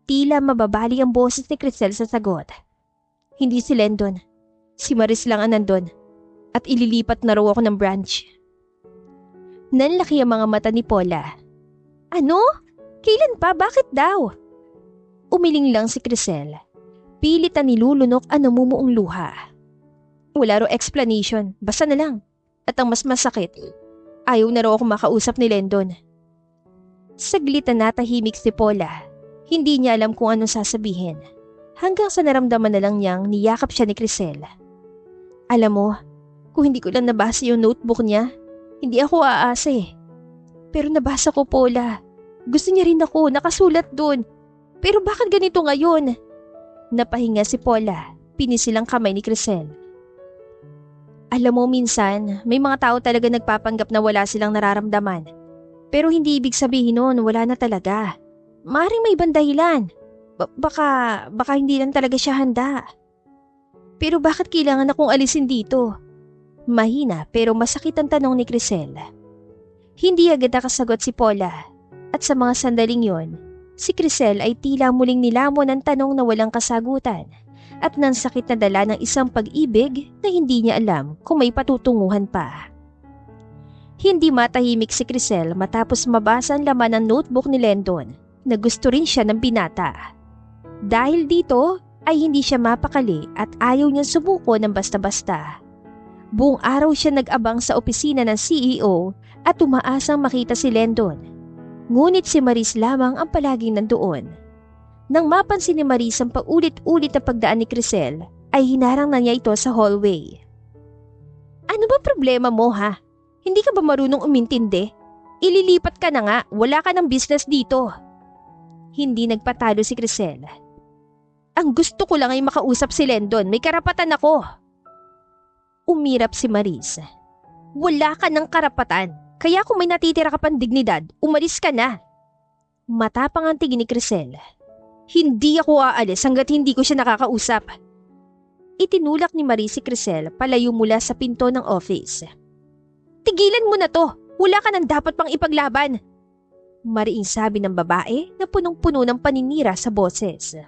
Tila mababali ang boses ni Crisel sa sagot. "Hindi si Lendon. Si Maris lang ang nandun. At ililipat na raw ako ng branch." Nanlaki ang mga mata ni Paula. "Ano? Kailan pa? Bakit daw?" Umiling lang si Crisel. Pilit na nilulunok ang namumuong luha. Wala raw explanation, basta na lang. At ang mas masakit, ayaw na raw ako makausap ni Lendon. Saglit na natahimik si Paula. Hindi niya alam kung anong sasabihin. Hanggang sa naramdaman na lang niyang niyakap siya ni Crisel. "Alam mo, kung hindi ko lang nabasa yung notebook niya, hindi ako aasa eh. Pero nabasa ko, Paula. Gusto niya rin ako, nakasulat dun. Pero bakit ganito ngayon?" Napahinga si Paula, pinisilang kamay ni Crisel. "Alam mo, minsan, may mga tao talaga nagpapanggap na wala silang nararamdaman. Pero hindi ibig sabihin nun, wala na talaga. Maring may ibang dahilan. Baka hindi lang talaga siya handa. Pero bakit kailangan akong alisin dito?" Mahina pero masakit ang tanong ni Crisel. Hindi agad nakasagot si Paula. At sa mga sandaling yon, si Crisel ay tila muling nilamon ng tanong na walang kasagutan at ng sakit na dala ng isang pag-ibig na hindi niya alam kung may patutunguhan pa. Hindi matahimik si Crisel matapos mabasa ang laman ng notebook ni Lendon na gusto rin siya ng binata. Dahil dito ay hindi siya mapakali at ayaw niyang sumuko ng basta-basta. Buong araw siya nag-abang sa opisina ng CEO at umaasang makita si Lendon. Ngunit si Maris lamang ang palaging nandoon. Nang mapansin ni Maris ang paulit-ulit na pagdaan ni Crisel, ay hinarang na niya ito sa hallway. "Ano ba problema mo ha? Hindi ka ba marunong umintindi? Ililipat ka na nga, wala ka ng business dito." Hindi nagpatalo si Crisel. "Ang gusto ko lang ay makausap si Lendon, may karapatan ako." Umirap si Maris. "Wala ka ng karapatan. Kaya kung may natitira ka pang dignidad, umalis ka na." Matapang ang tingin ni Crisel. "Hindi ako aalis hanggat hindi ko siya nakakausap." Itinulak ni Maris si Crisel palayo mula sa pinto ng office. "Tigilan mo na to! Wala ka nang dapat pang ipaglaban!" Mariing sabi ng babae na punong-puno ng paninira sa boses.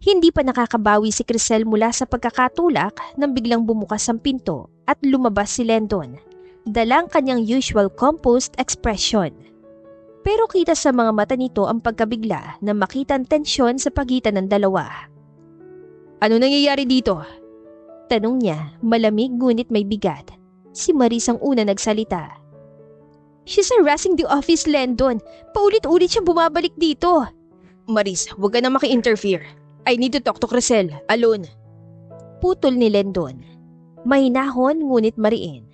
Hindi pa nakakabawi si Crisel mula sa pagkakatulak nang biglang bumukas ang pinto at lumabas si Lendon. Dalang kanyang usual composed expression. Pero kita sa mga mata nito ang pagkabigla na makita ang tensyon sa pagitan ng dalawa. "Ano nangyayari dito?" Tanong niya, malamig ngunit may bigat. Si Maris ang una nagsalita. "She's harassing the office, Lendon. Paulit-ulit siyang bumabalik dito." "Maris, huwag ka na maki-interfere. I need to talk to Crisel, alone." Putol ni Lendon. Mahinahon ngunit mariin.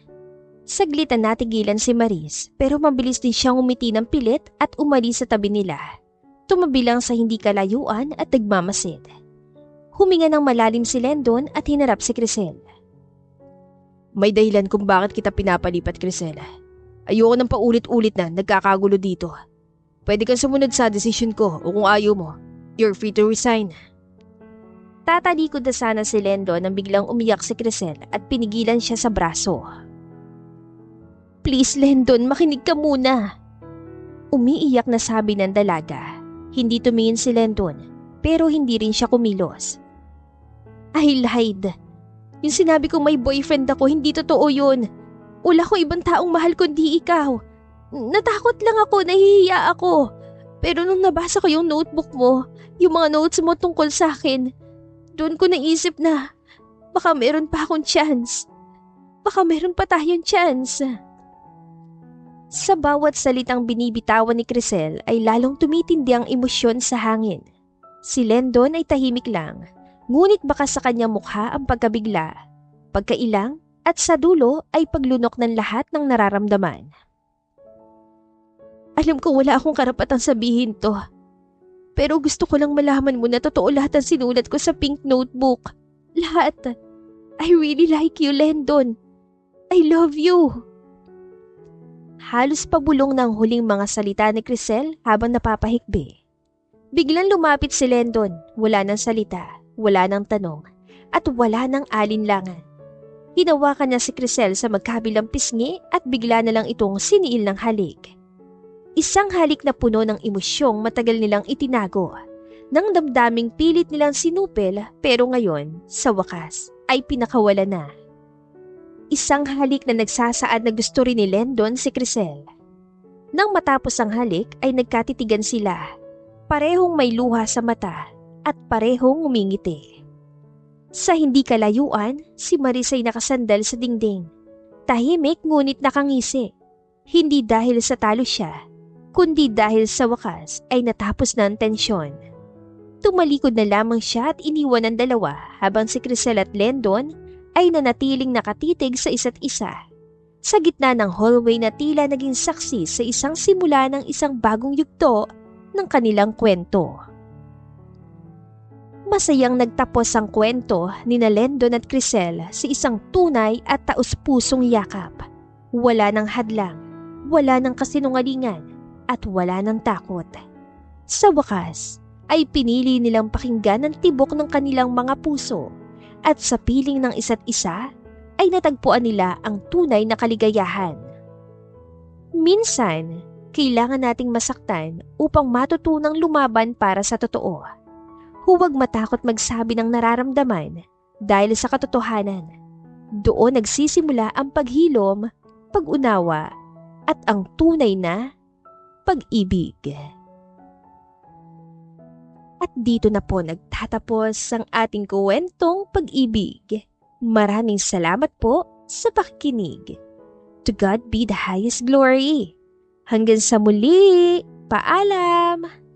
Saglit na natigilan si Maris pero mabilis din siyang umiti ng pilit at umalis sa tabi nila. Tumabi lang sa hindi kalayuan at nagmamasid. Huminga ng malalim si Lendon at hinarap si Crisel. "May dahilan kung bakit kita pinapalipat, Crisel. Ayoko nang paulit-ulit na nagkakagulo dito. Pwede kang sumunod sa desisyon ko o kung ayaw mo, you're free to resign." Tatalikod na sana si Lendon nang biglang umiyak si Crisel at pinigilan siya sa braso. "Please, Lendon, makinig ka muna." Umiiyak na sabi ng dalaga. Hindi tumingin si Lendon, pero hindi rin siya kumilos. "I lied. Yung sinabi kong may boyfriend ako, hindi totoo yun. Wala ko ibang taong mahal kundi ikaw. Natakot lang ako, nahihiya ako. Pero nung nabasa ko yung notebook mo, yung mga notes mo tungkol sa akin, doon ko naisip na baka meron pa akong chance. Baka meron pa tayong chance." Sa bawat salitang binibitawan ni Crisel ay lalong tumitindi ang emosyon sa hangin. Si Lendon ay tahimik lang, ngunit baka sa kanyang mukha ang pagkabigla, pagkailang at sa dulo ay paglunok ng lahat ng nararamdaman. "Alam ko wala akong karapatang sabihin to. Pero gusto ko lang malaman mo na totoo lahat ng sinulat ko sa pink notebook. Lahat. I really like you, Lendon. I love you. Halos pabulong ng huling mga salita ni Crisel habang napapahikbi. Biglang lumapit si Lendon, wala ng salita, wala ng tanong, at wala ng alinlangan. Hinawakan niya si Crisel sa magkabilang pisngi at bigla na lang itong siniil ng halik. Isang halik na puno ng emosyong matagal nilang itinago, nang damdaming pilit nilang sinupil pero ngayon, sa wakas, ay pinakawala na. Isang halik na nagsasaad na gusto rin ni Lendon si Crisel. Nang matapos ang halik ay nagkatitigan sila, parehong may luha sa mata at parehong umingiti. Sa hindi kalayuan, si Maris ay nakasandal sa dingding. Tahimik ngunit nakangisi. Hindi dahil sa talo siya, kundi dahil sa wakas ay natapos na ang tensyon. Tumalikod na lamang siya at iniwan ang dalawa habang si Crisel at Lendon ay nanatiling nakatitig sa isa't isa. Sa gitna ng hallway na tila naging saksi sa isang simula ng isang bagong yugto ng kanilang kwento. Masayang nagtapos ang kwento ni Lendon at Crisel sa isang tunay at taus-pusong yakap. Wala ng hadlang, wala ng kasinungalingan, at wala ng takot. Sa wakas, ay pinili nilang pakinggan ang tibok ng kanilang mga puso at sa piling ng isa't isa ay natagpuan nila ang tunay na kaligayahan. Minsan, kailangan nating masaktan upang matutunang lumaban para sa totoo. Huwag matakot magsabi ng nararamdaman dahil sa katotohanan. Doon nagsisimula ang paghilom, pag-unawa, at ang tunay na pag-ibig. At dito na po nagtatapos ang ating kwentong pag-ibig. Maraming salamat po sa pakikinig. To God be the highest glory. Hanggang sa muli, paalam!